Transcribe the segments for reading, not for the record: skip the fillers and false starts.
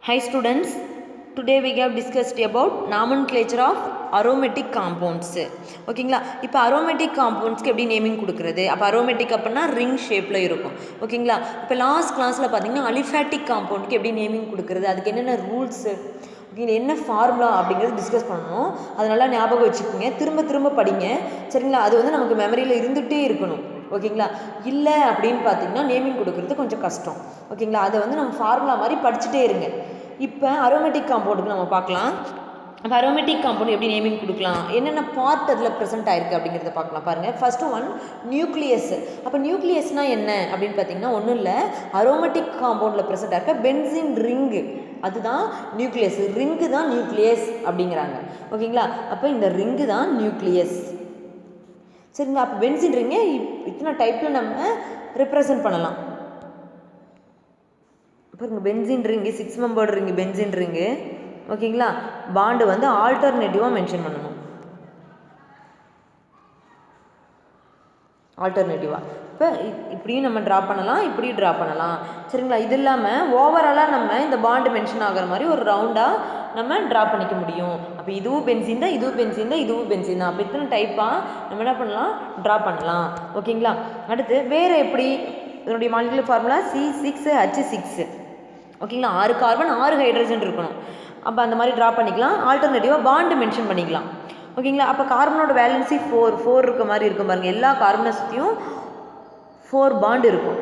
Hi students, today we have discussed about nomenclature of aromatic compounds. ஓகேங்களா, இப்போ aromatic காம்பவுண்ட்ஸ்க்கு எப்படி naming கொடுக்குறது? அப்போ அரோமேட்டிக் அப்படின்னா ரிங் ஷேப்பில் இருக்கும். ஓகேங்களா, இப்போ லாஸ்ட் கிளாஸில் பார்த்தீங்கன்னா அலிஃபேட்டிக் காம்பவுண்டுக்கு எப்படி நேமிங் கொடுக்குறது, அதுக்கு என்னென்ன ரூல்ஸு, என்ன ஃபார்முலா அப்படிங்கிறது டிஸ்கஸ் பண்ணணும். அதனால ஞாபகம் வச்சுக்கோங்க, திரும்ப திரும்ப படிங்க. சரிங்களா, அது வந்து நமக்கு மெமரியில் இருந்துகிட்டே இருக்கணும். ஓகேங்களா, இல்லை அப்படின்னு பார்த்தீங்கன்னா நேமிங் கொடுக்குறது கொஞ்சம் கஷ்டம். ஓகேங்களா, அதை வந்து நம்ம ஃபார்முலா மாதிரி படிச்சுட்டே இருங்க. இப்போ அரோமேட்டிக் காம்பவுண்டுக்கு நம்ம பார்க்கலாம். அப்போ அரோமேட்டிக் காம்பவுண்ட் எப்படி நேமிங் கொடுக்கலாம், என்னென்ன பார்ட் அதில் ப்ரெசென்ட் ஆயிருக்கு அப்படிங்கிறத பார்க்கலாம். பாருங்கள், ஃபஸ்ட்டு ஒன் நியூக்ளியஸ். அப்போ நியூக்ளியஸ்னால் என்ன அப்படின்னு பார்த்தீங்கன்னா ஒன்றும் இல்லை, அரோமேட்டிக் காம்பவுண்டில் ப்ரெசென்ட் ஆயிருக்க பென்சின் ரிங்கு, அதுதான் நியூக்ளியஸ். ரிங்கு தான் நியூக்ளியஸ் அப்படிங்கிறாங்க. ஓகேங்களா, அப்போ இந்த ரிங்கு தான் நியூக்ளியஸ். சரிங்களா, அப்போ பென்சின் ரிங்கை இத்தனை டைப்பில் நம்ம ரெப்ரசன்ட் பண்ணலாம். பாருங்க, benzene ring 6 membered ring benzene ring. ஓகேங்களா, பாண்டு வந்து ஆல்டர்னேட்டிவாக மென்ஷன் பண்ணணும். ஆல்டர்னேட்டிவாக இப்போ இப்படியும் நம்ம ட்ரா பண்ணலாம், இப்படியும் ட்ரா பண்ணலாம். சரிங்களா, இது இல்லாமல் ஓவராலாக நம்ம இந்த பாண்டு மென்ஷன் ஆகிற மாதிரி ஒரு ரவுண்டாக நம்ம ட்ரா பண்ணிக்க முடியும். அப்போ இதுவும் பென்சின் தான், இதுவும் பென்சின் தான், இதுவும் பென்சின் தான். அப்போ இத்தனை டைப்பாக நம்ம என்ன பண்ணலாம், ட்ரா பண்ணலாம். ஓகேங்களா, அடுத்து வேறு எப்படி, இதனுடைய மாலிகுலர் ஃபார்முலா C6H6. ஓகேங்களா, 6 கார்பன் 6 ஹைட்ரஜன் இருக்கணும். அப்போ அந்த மாதிரி ட்ரா பண்ணிக்கலாம். ஆல்டர்னேட்டிவாக பாண்டு மென்ஷன் பண்ணிக்கலாம். ஓகேங்களா, அப்போ கார்பனோட வேலன்சி 4 இருக்க மாதிரி இருக்கும் பாருங்கள். எல்லா கார்பனை சுற்றியும் 4 பாண்டு இருக்கும்.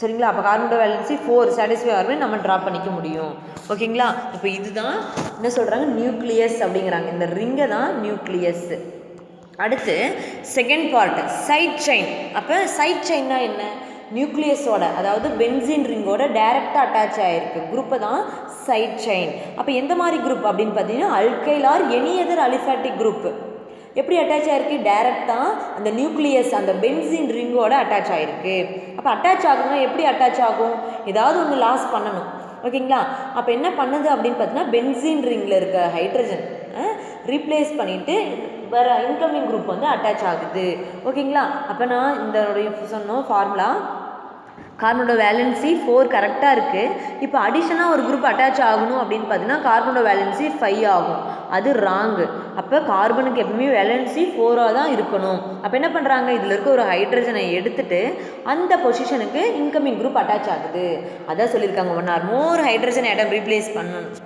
சரிங்களா, அப்போ கார்பனோட வேலன்சி 4 சாட்டிஸ்ஃபை ஆகிறமே நம்ம ட்ரா பண்ணிக்க முடியும். ஓகேங்களா, இப்போ இதுதான் என்ன சொல்கிறாங்க, நியூக்ளியஸ் அப்படிங்கிறாங்க. இந்த ரிங்கை தான் நியூக்ளியஸ். அடுத்து செகண்ட் பார்ட் சைட் செயின். அப்போ சைட் செயின்னா என்ன, நியூக்ளியஸோட அதாவது பென்சின் ரிங்கோட டைரெக்டாக அட்டாச் ஆகிருக்கு குரூப்பை தான் சைட் செயின். அப்போ எந்த மாதிரி குரூப் அப்படின்னு பார்த்தீங்கன்னா alkyl or any other aliphatic group. எப்படி அட்டாச் ஆகிருக்கு, டைரெக்டாக அந்த நியூக்ளியஸ் அந்த பென்சின் ரிங்கோட அட்டாச் ஆகிருக்கு. அப்போ அட்டாச் ஆகுதுன்னா எப்படி அட்டாச் ஆகும், ஏதாவது ஒன்று லாஸ் பண்ணணும். ஓகேங்களா, அப்போ என்ன பண்ணுது அப்படின்னு பார்த்தீங்கன்னா பென்சின் ரிங்கில் இருக்க ஹைட்ரஜன் ரீப்ளேஸ் பண்ணிவிட்டு வேறு இன்கமிங் குரூப் வந்து அட்டாச் ஆகுது. ஓகேங்களா, அப்போ நான் இந்த சொன்னோம் ஃபார்முலா, கார்பனோட வேலன்சி 4 கரெக்டாக இருக்குது. இப்போ அடிஷனாக ஒரு குரூப் அட்டாச் ஆகணும் அப்படின்னு பார்த்தீங்கன்னா கார்பனோட வேலன்சி 5 ஆகும். அது ராங்கு. அப்போ கார்பனுக்கு எப்பவுமே வேலன்சி 4ஆக தான் இருக்கணும். அப்போ என்ன பண்ணுறாங்க, இதில் இருக்க ஒரு ஹைட்ரஜனை எடுத்துகிட்டு அந்த பொசிஷனுக்கு இன்கமிங் குரூப் அட்டாச் ஆகுது. அதான் சொல்லியிருக்காங்க, 1 ஆர் மோர் ஹைட்ரஜன் ஆட்டம் ரீப்ளேஸ்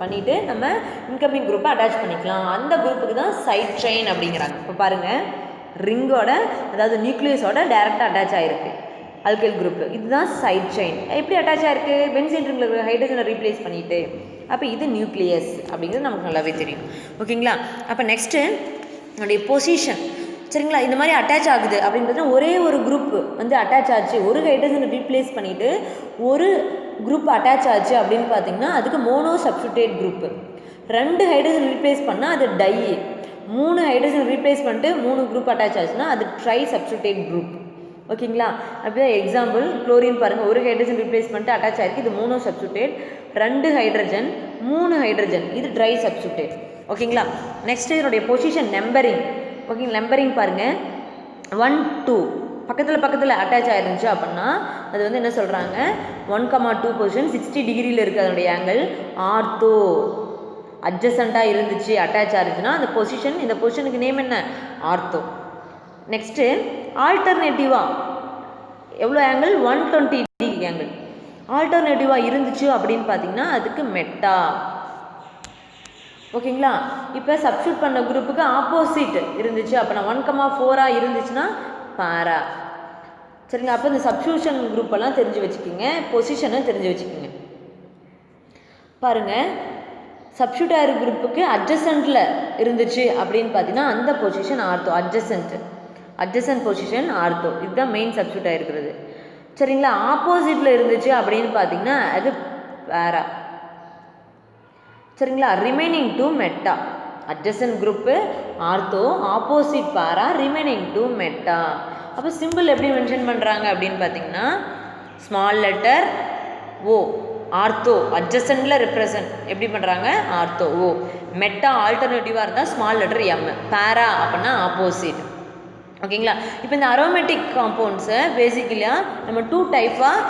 பண்ணிவிட்டு நம்ம இன்கமிங் குரூப்பை அட்டாச் பண்ணிக்கலாம். அந்த குரூப்புக்கு தான் சைட் செயின் அப்படிங்கிறாங்க. இப்போ பாருங்கள், ரிங்கோட அதாவது நியூக்ளியஸோட டைரெக்டாக அட்டாச் ஆகிருக்கு அல்கைல் குரூப். இதுதான் சைட் செயின். எப்படி அட்டாச் ஆகிருக்கு, பென்சின் ரிங்கில் இருக்கிற ஹைட்ரஜனை ரீப்ளேஸ் பண்ணிவிட்டு. அப்போ இது நியூக்ளியஸ் அப்படிங்கிறது நமக்கு நல்லாவே தெரியும். ஓகேங்களா, அப்போ நெக்ஸ்ட்டு நம்முடைய பொசிஷன். சரிங்களா, இந்த மாதிரி அட்டாச் ஆகுது அப்படின்றது ஒரே ஒரு குரூப் வந்து அட்டாச் ஆச்சு, ஒரு ஹைட்ரஜனை ரீப்ளேஸ் பண்ணிவிட்டு ஒரு குரூப் அட்டாச் ஆச்சு அப்படின்னு பார்த்தீங்கன்னா அதுக்கு மோனோ சப்ஸ்டியூட்டேட் குரூப்பு. 2 ஹைட்ரஜன் ரீப்ளேஸ் பண்ணால் அது டை, 3 ஹைட்ரஜன் ரீப்ளேஸ் பண்ணிட்டு 3 குரூப் அட்டாச் ஆச்சுன்னா அது ட்ரை சப்ஸ்டியூட்டேட் குரூப். ஓகேங்களா, அப்படியே எக்ஸாம்பிள் குளோரின் பாருங்கள், ஒரு ஹைட்ரஜன் ரீப்ளேஸ் பண்ணிட்டு அட்டாச் ஆகிருக்கு, இது மோனோ சப்ஸ்டியூட்டேட். 2 ஹைட்ரஜன் 3 ஹைட்ரஜன் இது ட்ரை சப்ஸ்டியூட்டேட். ஓகேங்களா, நெக்ஸ்ட் இதனுடைய பொசிஷன் நம்பரிங். ஓகேங்களா, நம்பரிங் பாருங்கள், 1 2 பக்கத்தில் அட்டாச் ஆகிருந்துச்சு அப்படின்னா அது வந்து என்ன சொல்கிறாங்க, 1,2 பொசிஷன் 60 டிகிரியில் இருக்குது அதனுடைய ஆங்கிள். ஆர்த்தோ அட்ஜசண்ட்டாக இருந்துச்சு அட்டாச் ஆகிருச்சுன்னா அந்த பொசிஷன், இந்த பொசிஷனுக்கு நேம் என்ன, ஆர்த்தோ. நெக்ஸ்ட்டு ஆல்டர்னேட்டிவாக எவ்வளோ ஆங்கிள், 120 டிகிரி ஆங்கிள். ஆல்டர்னேட்டிவாக இருந்துச்சு அப்படின்னு பார்த்தீங்கன்னா அதுக்கு மெட்டா. ஓகேங்களா, இப்போ சப்ஸ்டியூட் பண்ண குரூப்புக்கு ஆப்போசிட் இருந்துச்சு அப்படின்னா 1,4 இருந்துச்சுன்னா பாரா. சரிங்களா, அப்போ இந்த சப்ஸ்டியூஷன் குரூப்பெல்லாம் தெரிஞ்சு வச்சுக்கிங்க, பொசிஷனை தெரிஞ்சு வச்சுக்கிங்க. பாருங்கள், சப்ஸ்டியூட் ஆகிற குரூப்புக்கு அட்ஜசன்ட்டில் இருந்துச்சு அப்படின்னு பார்த்தீங்கன்னா அந்த position ortho. Adjacent position ortho, இதுதான் மெயின் சப்ஸ்டியூட் ஆகிருக்கிறது. சரிங்களா, ஆப்போசிட்டில் இருந்துச்சு அப்படின்னு பார்த்தீங்கன்னா அது பேரா. சரிங்களா, remaining to meta. Adjacent group ortho, opposite para, remaining to meta. அப்போ சிம்பிள் எப்படி மென்ஷன் பண்ணுறாங்க அப்படின்னு பார்த்தீங்கன்னா ஸ்மால் லெட்டர் ஓ, ஆர்த்தோ அட்ஜசன்ட்டில் ரெப்ரசன்ட் எப்படி பண்ணுறாங்க, ஆர்த்தோ ஓ. மெட்டா ஆல்டர்னேட்டிவாக இருந்தால் ஸ்மால் லெட்டர் எம். பேரா அப்படின்னா ஆப்போசிட். ஓகேங்களா, இப்போ இந்த அரோமேட்டிக் காம்பவுண்ட்ஸை பேசிக்கலியாக நம்ம 2 டைப்பாக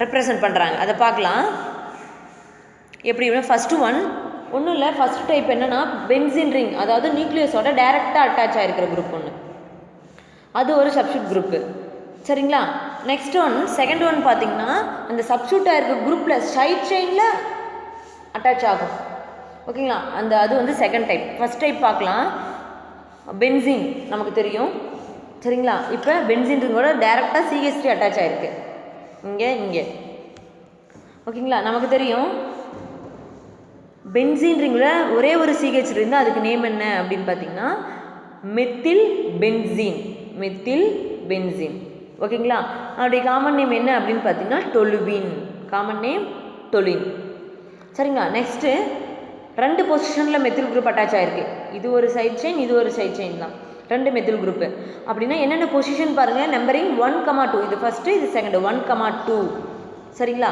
ரெப்ரசன்ட் பண்ணுறாங்க, அதை பார்க்கலாம். எப்படி ஃபஸ்ட்டு ஒன்றும் இல்லை. ஃபஸ்ட் டைப் என்னென்னா பென்சின் ரிங், அதாவது நியூக்ளியஸோட டைரெக்டாக அட்டாச் ஆகிருக்கிற குரூப் ஒன்று, அது ஒரு சப்ஸ்டியூட் குரூப்பு. சரிங்களா? நெக்ஸ்ட் செகண்ட் பார்த்திங்கன்னா அந்த சப்ஸ்டியூட் ஆகிருக்க குரூப்பில் சைட் செயினில் அட்டாச் ஆகும். ஓகேங்களா? அது வந்து செகண்ட் டைப். ஃபஸ்ட் டைப் பார்க்கலாம். பென்சின் நமக்கு தெரியும். சரிங்களா? இப்போ பென்சின் ரிங்கோட டைரெக்டாக CH3 அட்டாச் ஆகிருக்கு இங்கே. ஓகேங்களா? நமக்கு தெரியும் பென்சின் ரிங்கில் ஒரே ஒரு CH இருந்தால் அதுக்கு நேம் என்ன அப்படின்னு பார்த்தீங்கன்னா மெத்தில் பென்சீன். ஓகேங்களா? அவருடைய காமன் நேம் என்ன அப்படின்னு பார்த்தீங்கன்னா டொலுவின். Common name டொலின். சரிங்களா? நெக்ஸ்ட்டு 2 பொசிஷனில் மெத்தில் குரூப் அட்டாச் ஆகிருக்கு. இது ஒரு சைட் செயின், இது ஒரு சைட் செயின் தான், 2 மெத்தில் குரூப்பு. அப்படின்னா என்னென்ன பொசிஷன் பாருங்கள். நம்பரிங் 1,2, இது ஃபஸ்ட்டு, இது செகண்டு. 1,2. சரிங்களா?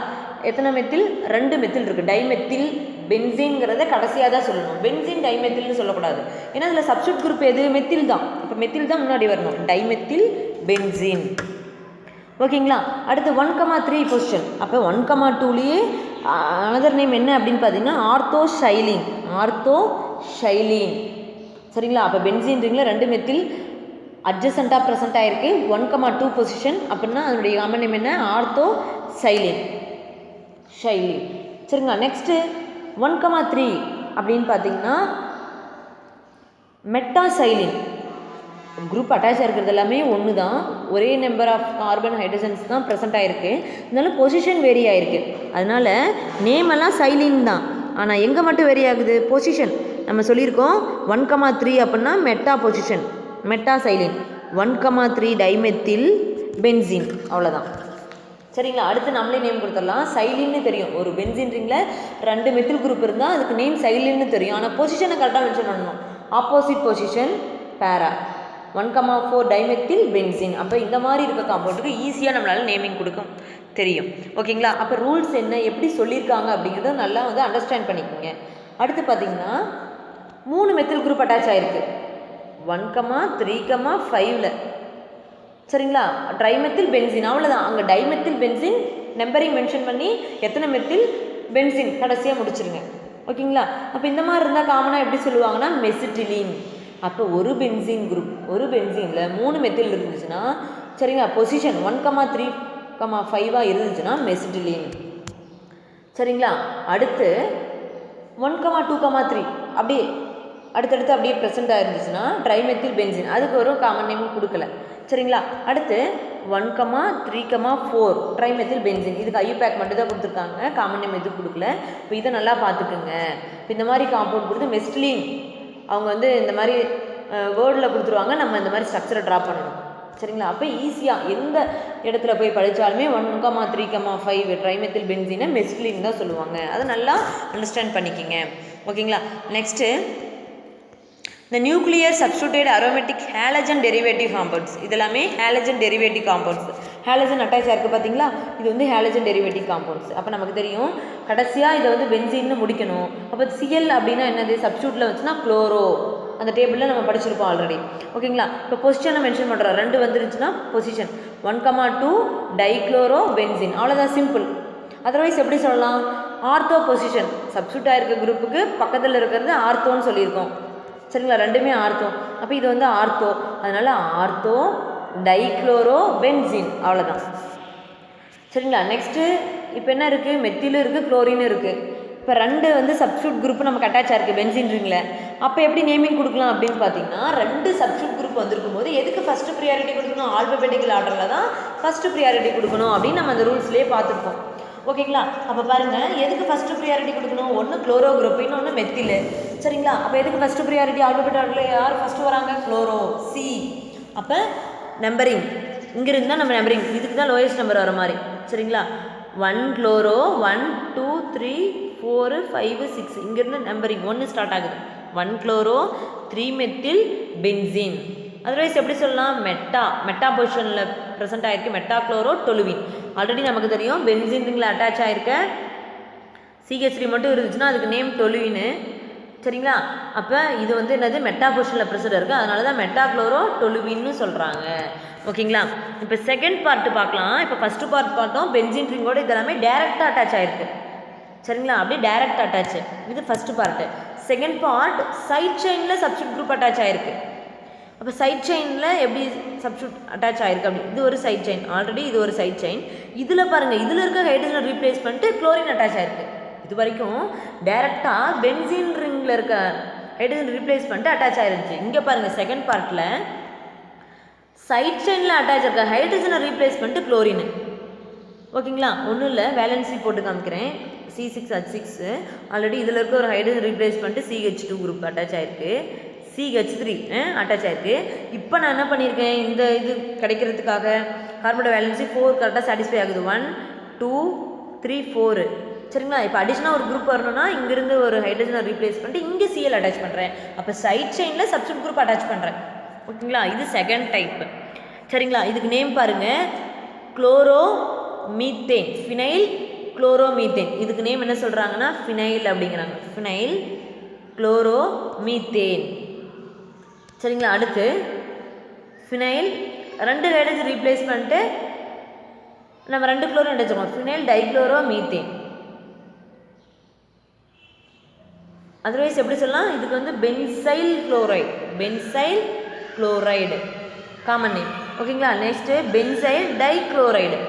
எத்தனை மெத்தில்? 2 மெத்தில் இருக்குது. டைமெத்தில் பென்சீன்கிறத கடைசியாக தான் சொல்லணும். பென்சீன் டைமெத்தில்னு சொல்லக்கூடாது. ஏன்னா அதில் சப்ஸ்டியூட் குரூப் எது? மெத்தில் தான். இப்போ மெத்தில் தான் முன்னாடி வரணும். Dimethyl benzene. ஓகேங்களா? அடுத்து 1,3 பொசிஷன். அப்போ 1,2லேயே அனதர் நேம் என்ன அப்படின்னு பார்த்தீங்கன்னா ஆர்த்தோஷைலீன். சரிங்களா? அப்போ பென்சீன் ரிங்கில் 2 மெத்தில் அட்ஜசண்ட்டாக ப்ரெசென்ட் ஆகிருக்கு. 1,2 பொசிஷன் அப்படின்னா அதனுடைய காமன் நேம் என்ன? ஆர்த்தோஷைலீன். சரிங்களா? நெக்ஸ்ட்டு 1,3 அப்படின்னு பார்த்தீங்கன்னா மெட்டாசைலின். குரூப் அட்டாச் இருக்கிறது எல்லாமே ஒன்று தான், ஒரே நம்பர் ஆஃப் கார்பன் ஹைட்ரஜன்ஸ் தான் ப்ரெசென்ட் ஆகிருக்கு. இருந்தாலும் பொசிஷன் வேரி ஆகிருக்கு. அதனால் நேமெல்லாம் சைலின் தான், ஆனால் எங்கே மட்டும் வேரி ஆகுது? பொசிஷன். நம்ம சொல்லியிருக்கோம் 1,3 அப்படின்னா மெட்டா பொசிஷன், மெட்டாசைலின். 1,3 டைமெத்தில் பென்சீன், அவ்வளோதான். சரிங்களா? அடுத்து நம்மளே நேம் கொடுத்துடலாம். சைலின்னு தெரியும். ஒரு பென்சின் ரிங்கில் 2 மெத்தில் குரூப் இருந்தால் அதுக்கு நேம் சைலின்னு தெரியும். ஆனால் பொசிஷனை கரெக்டாக மென்ஷன் பண்ணணும். ஆப்போசிட் பொசிஷன் பேரா. 1,4 டைமெத்தில் பென்சின். அப்போ இந்த மாதிரி இருக்க காம்பவுண்டுக்கு ஈஸியாக நம்மளால் நேமிங் கொடுக்க தெரியும். ஓகேங்களா? அப்போ ரூல்ஸ் என்ன, எப்படி சொல்லியிருக்காங்க அப்படிங்கிறத நல்லா வந்து அண்டர்ஸ்டாண்ட் பண்ணிக்கோங்க. அடுத்து பார்த்தீங்கன்னா 3 மெத்தில் குரூப் அட்டாச் ஆகிருக்கு 1,3,5ல். சரிங்களா? ட்ரைமெத்தில் பென்சின், அவ்வளோதான். அங்கே டைமெத்தில் பென்சின் நம்பரிங் மென்ஷன் பண்ணி எத்தனை மெத்தில் பென்சின் கடைசியாக முடிச்சிருங்க. ஓகேங்களா? அப்போ இந்த மாதிரி இருந்தால் காமனாக எப்படி சொல்லுவாங்கன்னா மெசிட்டிலின். அப்போ ஒரு பென்சின் குரூப், ஒரு பென்சினில் 3 மெத்தில் இருந்துச்சுன்னா, சரிங்களா, பொசிஷன் 1,3,5 இருந்துச்சுன்னா மெசிட்டிலின். சரிங்களா? அடுத்து 1,2,3 அப்படியே அடுத்தடுத்து அப்படியே ப்ரெசென்ட் ஆகிருந்துச்சுன்னா ட்ரைமெத்தில் பென்சின். அதுக்கு ஒரு காமன் நேம் கொடுக்கல. சரிங்களா? அடுத்து 1,3,4 ட்ரைமெத்தில் பென்சின். இதுக்கு ஐயூபேக் மட்டும் தான் கொடுத்துருக்காங்க, காமன் நேம் எதுவும் கொடுக்கல. இப்போ இதை நல்லா பார்த்துக்குங்க. இப்போ இந்த மாதிரி காம்பவுண்ட் கொடுத்து மெஸ்டிலின் அவங்க வந்து இந்த மாதிரி வேர்டில் கொடுத்துருவாங்க, நம்ம இந்த மாதிரி ஸ்ட்ரக்சரை ட்ரா பண்ணணும். சரிங்களா? அப்போ ஈஸியாக எந்த இடத்துல போய் படித்தாலுமே 1,3,5 ட்ரைமெத்தில் பென்சினை மெஸ்டிலின் தான் சொல்லுவாங்க. அதை நல்லா அண்டர்ஸ்டாண்ட் பண்ணிக்கிங்க. ஓகேங்களா? நெக்ஸ்ட்டு இந்த nuclear substituted aromatic halogen derivative compounds. இதெல்லாமே halogen derivative compounds. Halogen attach ஆகிருக்கு பார்த்தீங்களா? இது வந்து ஹேலஜன் டெரிவேட்டிவ் காம்பவுண்ட்ஸ். அப்போ நமக்கு தெரியும் கடைசியாக இதை வந்து பென்சீன்னு முடிக்கணும். அப்போ Cl அப்படின்னா என்னது? சப்ஸ்டியூட்டில் வச்சுன்னா குளோரோ. அந்த டேபிளில் நம்ம படிச்சிருப்போம் ஆல்ரெடி. ஓகேங்களா? இப்போ பொசிஷனை மென்ஷன் பண்ணுறோம். 2 வந்துருச்சுன்னா பொசிஷன் 1,2 டைக்ளோரோ பென்சின். அவ்வளோதான், சிம்பிள். அதர்வைஸ் எப்படி சொல்லலாம்? Ortho position. சப்ஸ்டியூட் ஆகிருக்க குரூப்புக்கு பக்கத்தில் இருக்கிறது ஆர்த்தோன்னு சொல்லியிருக்கோம். சரிங்களா? ரெண்டுமே ஆர்த்தோ. அப்போ இது வந்து ஆர்த்தோ, அதனால் ஆர்த்தோ டைக்ளோரோ பென்சின், அவ்வளோதான். சரிங்களா? நெக்ஸ்ட்டு இப்போ என்ன இருக்குது? மெத்திலும் இருக்குது, குளோரினும் இருக்குது. இப்போ 2 வந்து சப்ஸ்டியூட் குரூப் நமக்கு அட்டாச் ஆகிருக்கு பென்சின் ரிங்கில். அப்போ எப்படி நேமிங் கொடுக்கலாம் அப்படின்னு பார்த்தீங்கன்னா 2 சப்ஸ்டியூட் குரூப் வந்திருக்கும் போது எதுக்கு ஃபஸ்ட்டு ப்ரியாரிட்டி கொடுக்கணும்? ஆல்பபெட்டிக்கல் ஆர்டரில் தான் ஃபஸ்ட்டு ப்ரியாரிட்டி கொடுக்கணும் அப்படின்னு நம்ம அந்த ரூல்ஸ்லேயே பார்த்துருப்போம். ஓகேங்களா? அப்போ பாருங்கள், எதுக்கு ஃபஸ்ட்டு ப்ரியாரிட்டி கொடுக்கணும்? ஒன்று குளோரோ குரூப், இன்னொன்று மெத்தில். சரிங்களா? அப்போ எதுக்கு ஃபஸ்ட்டு ப்ரியாரிட்டி? ஆல்பபெட் ஆர்டரில் யார் ஃபஸ்ட்டு வராங்க? Chloro, C. அப்போ நம்பரிங் இங்கே இருந்தால் நம்ம நம்பரிங் இதுக்கு தான் லோயஸ்ட் நம்பர் வர மாதிரி. சரிங்களா? 1 குளோரோ, 1 2 3 4 5 6 இங்கேருந்து நம்பரிங் 1 ஸ்டார்ட் ஆகுது. 1 குளோரோ 3 மெத்தில் பென்சின். அதர்வைஸ் எப்படி சொல்லலாம்? மெட்டா பொசிஷனில் ப்ரெசென்ட் ஆகிருக்கு மெட்டா குளோரோ டொலுவின். ஆல்ரெடி நமக்கு தெரியும் பென்சின் ரிங்கில் அட்டாச் ஆகிருக்க CH3 மட்டும் இருந்துச்சுன்னா அதுக்கு நேம் டொலுவின்னு. சரிங்களா? அப்போ இது வந்து என்னது? மெட்டா பொசிஷனில் ப்ரெசென்ட் இருக்குது, அதனால தான் மெட்டா குளோரோ டொலுவின்னு சொல்கிறாங்க. ஓகேங்களா? இப்போ செகண்ட் பார்ட்டு பார்க்கலாம். இப்போ ஃபஸ்ட்டு பார்ட் பார்த்தோம் பென்சின் ரிங்கோட இதெல்லாமே டேரெக்டாக அட்டாச் ஆகிருக்கு. சரிங்களா, அப்படியே டைரக்ட் அட்டாச். இது first part. Second part side செயினில் சப்ஸ்டியூட் குரூப் அட்டாச் ஆகிருக்கு. அப்போ சைட் செயினில் எப்படி சப்ஸ்டியூட் அட்டாச் ஆகிருக்கு அப்படி, இது ஒரு சைட் செயின், ஆல்ரெடி இது ஒரு சைட் செயின். இதில் பாருங்கள், இதில் இருக்க ஹைட்ரஜனை ரீப்ளேஸ் பண்ணிட்டு குளோரின் அட்டாச் ஆகிருக்கு. இது வரைக்கும் டைரெக்டாக பென்சீன் ரிங்கில் இருக்க ஹைட்ரஜன் ரீப்ளேஸ் பண்ணிட்டு அட்டாச் ஆகிருந்துச்சு. இங்கே பாருங்கள், செகண்ட் பார்ட்டில் சைட் செயினில் அட்டாச் இருக்க ஹைட்ரஜனை ரீப்ளேஸ் பண்ணிட்டு குளோரின். ஓகேங்களா, ஒன்றும் இல்லை, வேலன்சி போட்டு காமிக்கிறேன். C6H6 ஆல்ரெடி இதில் இருக்க ஒரு ஹைட்ரஜன் ரீப்ளேஸ் பண்ணிட்டு CH2 குரூப் அட்டாச் ஆகிருக்கு, CH3 அட்டாச் ஆகிருக்கு. இப்போ நான் என்ன பண்ணியிருக்கேன், இந்த இது கிடைக்கிறதுக்காக கார்பனோட வேலன்சி 4 கரெக்டாக சாட்டிஸ்ஃபை ஆகுது. 1 2 3 4. சரிங்களா, இப்போ அடிஷனாக ஒரு குரூப் வரணும்னா இங்கேருந்து ஒரு ஹைட்ரஜனை ரீப்ளேஸ் பண்ணிட்டு இங்கே Cl அட்டாச் பண்ணுறேன். அப்போ சைட் செயினில் சப்ஸ்டியூட் குரூப் அட்டாச் பண்ணுறேன். ஓகேங்களா, இது செகண்ட் டைப்பு. சரிங்களா, இதுக்கு நேம் பாருங்கள், chloro methane, phenyl chloro methane. இதுக்கு நேம் என்ன சொல்கிறாங்கன்னா ஃபினைல் அப்படிங்கிறாங்க, ஃபினைல் குளோரோ மீத்தேன். சரிங்களா, அடுத்து ஃபினைல் 2 ஹைட்ரஜன் ரீப்ளேஸ் பண்ணிட்டு நம்ம 2 குளோரின் எடுத்துக்கோம், ஃபினைல் டைக்ளோரோ மீத்தேன். அதர்வைஸ் எப்படி சொல்லலாம், இதுக்கு வந்து benzyl chloride, benzyl chloride common name. ஓகேங்களா, நெக்ஸ்ட்டு பென்சைல் டைக்ளோரைடு.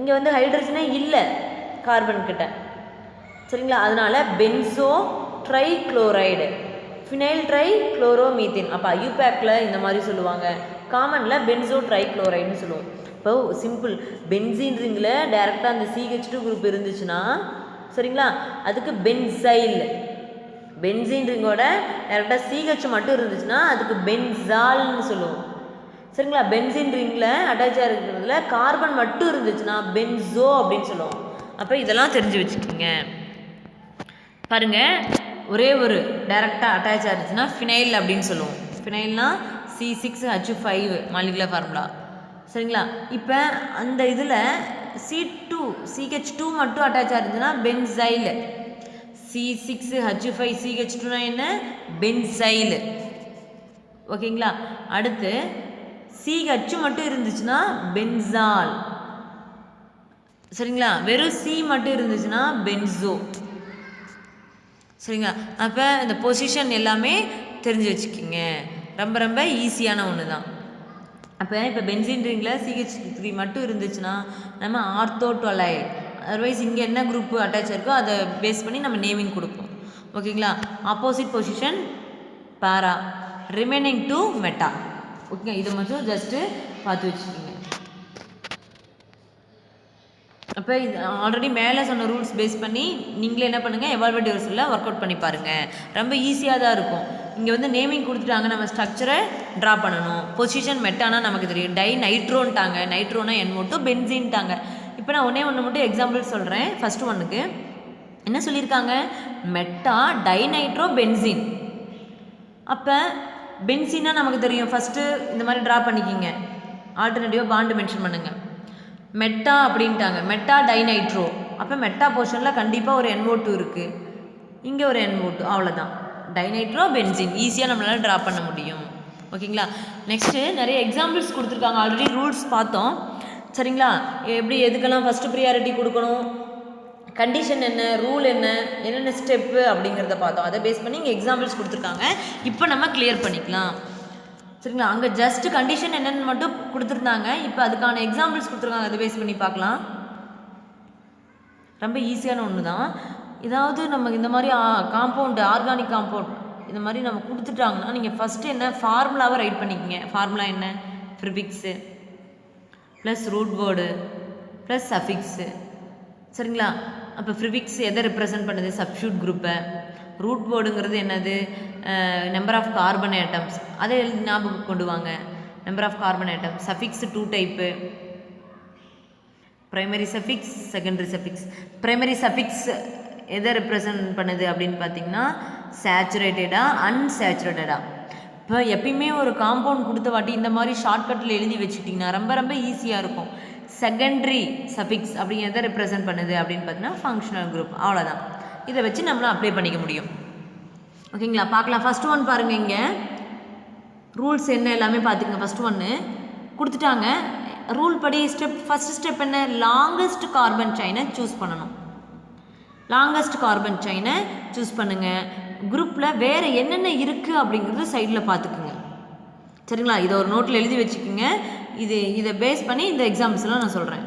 இங்கே வந்து ஹைட்ரஜனே இல்லை கார்பன் கிட்ட. சரிங்களா, அதனால benzo trichloride, phenyl tri chloro methane. அப்போ ஐயூபேக்கில் இந்த மாதிரி சொல்லுவாங்க, காமனில் பென்சோ ட்ரைக்ளோரைடுன்னு சொல்லுவோம். இப்போ சிம்பிள், பென்சீன் ரிங்கில் டைரெக்டாக அந்த CH2 குரூப் இருந்துச்சுன்னா சரிங்களா, அதுக்கு பென்சைல். பென்சீன் ரிங்கோட டேரெக்டாக CH மட்டும் இருந்துச்சுன்னா அதுக்கு பென்சால்னு சொல்லுவோம். சரிங்களா, பென்சீன் ரிங்கில் அட்டாச் ஆகிருக்கிறதுல கார்பன் மட்டும் இருந்துச்சுன்னா பென்சோ அப்படின்னு சொல்லுவோம். அப்போ இதெல்லாம் தெரிஞ்சு வச்சுக்கோங்க. பாருங்கள், ஒரே ஒரு டைரெக்டாக அட்டாச் ஆகிருச்சுன்னா ஃபினைல் அப்படின்னு சொல்லுவோம். ஃபினைல்னா C6H5 மாலிகுலர் ஃபார்முலா. சரிங்களா, இப்போ அந்த இதில் CH2 மட்டும் அட்டாச் ஆகிருந்துச்சுன்னா பென்சைல். C6H5 CH2னா என்ன, பென்சைல். ஓகேங்களா, அடுத்து CH மட்டும் இருந்துச்சுன்னா பென்சால். சரிங்களா, வெறும் C மட்டும் இருந்துச்சுன்னா பென்சோ. சரிங்களா, அப்போ இந்த பொசிஷன் எல்லாமே தெரிஞ்சு வச்சுக்கிங்க, ரொம்ப ரொம்ப ஈஸியான ஒன்று தான். அப்போ இப்போ பென்சீன் ரிங்கில் CH3 மட்டும் இருந்துச்சுன்னா நம்ம ஆர்த்தோடொலைல். அதர்வைஸ் இங்கே என்ன குரூப் அட்டாச் இருக்கோ அதை பேஸ் பண்ணி நம்ம நேமிங் கொடுப்போம். ஓகேங்களா, opposite position para, remaining to meta. Okay, இதை மட்டும் ஜஸ்ட்டு பார்த்து வச்சுக்கிங்க. அப்போ இது ஆல்ரெடி மேலே சொன்ன ரூல்ஸ் பேஸ் பண்ணி நீங்களே என்ன பண்ணுங்கள், எவால்வேட் ரிசல்ட்டில் ஒர்க் அவுட் பண்ணி பாருங்கள். ரொம்ப ஈஸியாக தான் இருக்கும். இங்கே வந்து நேமிங் கொடுத்துட்டாங்க, நம்ம ஸ்ட்ரக்சரை ட்ரா பண்ணணும். பொசிஷன் மெட்டானா நமக்கு தெரியும், டை நைட்ரோன்ட்டாங்க, நைட்ரோனா NO2, பென்சீன்ட்டாங்க. இப்போ நான் ஒன்று மட்டும் எக்ஸாம்பிள் சொல்கிறேன். ஃபஸ்ட்டு ஒன்றுக்கு என்ன சொல்லியிருக்காங்க, மெட்டா டைநைட்ரோ பென்சீன். அப்போ பென்சீனா நமக்கு தெரியும், ஃபஸ்ட்டு இந்த மாதிரி ட்ரா பண்ணிக்கிங்க, ஆல்டர்னேட்டிவாக பாண்டு மென்ஷன் பண்ணுங்கள். மெட்டா அப்படின்ட்டாங்க, மெட்டா டைநைட்ரோ. அப்போ மெட்டா போர்ஷனில் கண்டிப்பாக ஒரு NO2 இருக்குது, இங்கே ஒரு NO2, அவ்வளோதான். டைநைட்ரோ பென்சீன் ஈஸியாக நம்மளால் ட்ரா பண்ண முடியும். ஓகேங்களா, நெக்ஸ்ட்டு நிறைய எக்ஸாம்பிள்ஸ் கொடுத்துருக்காங்க, ஆல்ரெடி ரூல்ஸ் பார்த்தோம். சரிங்களா, எப்படி எதுக்கெல்லாம் ஃபஸ்ட்டு ப்ரியாரிட்டி கொடுக்கணும், கண்டிஷன் என்ன, ரூல் என்ன, என்னென்ன ஸ்டெப்பு அப்படிங்கிறத பார்த்தோம். அதை பேஸ் பண்ணி இங்கே எக்ஸாம்பிள்ஸ் கொடுத்துருக்காங்க. இப்போ நம்ம கிளியர் பண்ணிக்கலாம். சரிங்களா, அங்கே ஜஸ்ட்டு கண்டிஷன் என்னென்னு மட்டும் கொடுத்துருந்தாங்க, இப்போ அதுக்கான எக்ஸாம்பிள்ஸ் கொடுத்துருக்காங்க, அதை பேஸ் பண்ணி பார்க்கலாம். ரொம்ப ஈஸியான ஒன்று தான். ஏதாவது நம்ம இந்த மாதிரி காம்பவுண்டு, ஆர்கானிக் காம்பவுண்ட் இந்த மாதிரி நம்ம கொடுத்துட்டாங்கன்னா நீங்கள் ஃபஸ்ட்டு என்ன ஃபார்முலாவை ரைட் பண்ணிக்கோங்க. ஃபார்முலா என்ன, prefix plus root word plus suffix. சரிங்களா, அப்போ ப்ரிஃபிக்ஸ் எதை ரெப்ரசன்ட் பண்ணுது, சப்ஸ்டியூட் குரூப்பை. ரூட் வேர்டுங்கிறது என்னது, நம்பர் ஆஃப் கார்பன் ஆட்டம்ஸ், அதை ஞாபகம் கொண்டு வாங்க, number of carbon atom. Suffix 2 type, primary suffix, secondary suffix. Primary suffix எதை ரெப்ரசன்ட் பண்ணுது அப்படின்னு பார்த்தீங்கன்னா சேச்சுரேட்டடா, அன்சேச்சுரேட்டடா. இப்போ எப்பயுமே ஒரு காம்பவுண்ட் கொடுத்த வாட்டி இந்த மாதிரி ஷார்ட்கட்டில் எழுதி வச்சுக்கிட்டிங்கன்னா ரொம்ப ரொம்ப ஈஸியாக இருக்கும். செகண்டரி சஃபிக்ஸ் அப்படி எதை ரெப்ரசன்ட் பண்ணுது அப்படின்னு பார்த்தீங்கன்னா ஃபங்க்ஷனல் குரூப். அவ்வளோதான், இதை வச்சு நம்மளும் அப்ளை பண்ணிக்க முடியும். ஓகேங்களா, பார்க்கலாம். ஃபஸ்ட்டு ஒன் பாருங்கள், இங்கே ரூல்ஸ் என்ன எல்லாமே பார்த்துக்கங்க. ஃபஸ்ட்டு ஒன்று கொடுத்துட்டாங்க, ரூல் படி ஃபஸ்ட் ஸ்டெப் என்ன, லாங்கஸ்ட் கார்பன் செயினை சூஸ் பண்ணணும். லாங்கஸ்ட் கார்பன் செயினை சூஸ் பண்ணுங்கள். குரூப்பில் வேறு என்னென்ன இருக்குது அப்படிங்கிறது சைடில் பார்த்துக்குங்க. சரிங்களா, இதை ஒரு நோட்டில் எழுதி வச்சுக்கோங்க. இதை பேஸ் பண்ணி இந்த எக்ஸாம்பிள்ஸ்லாம் நான் சொல்கிறேன்.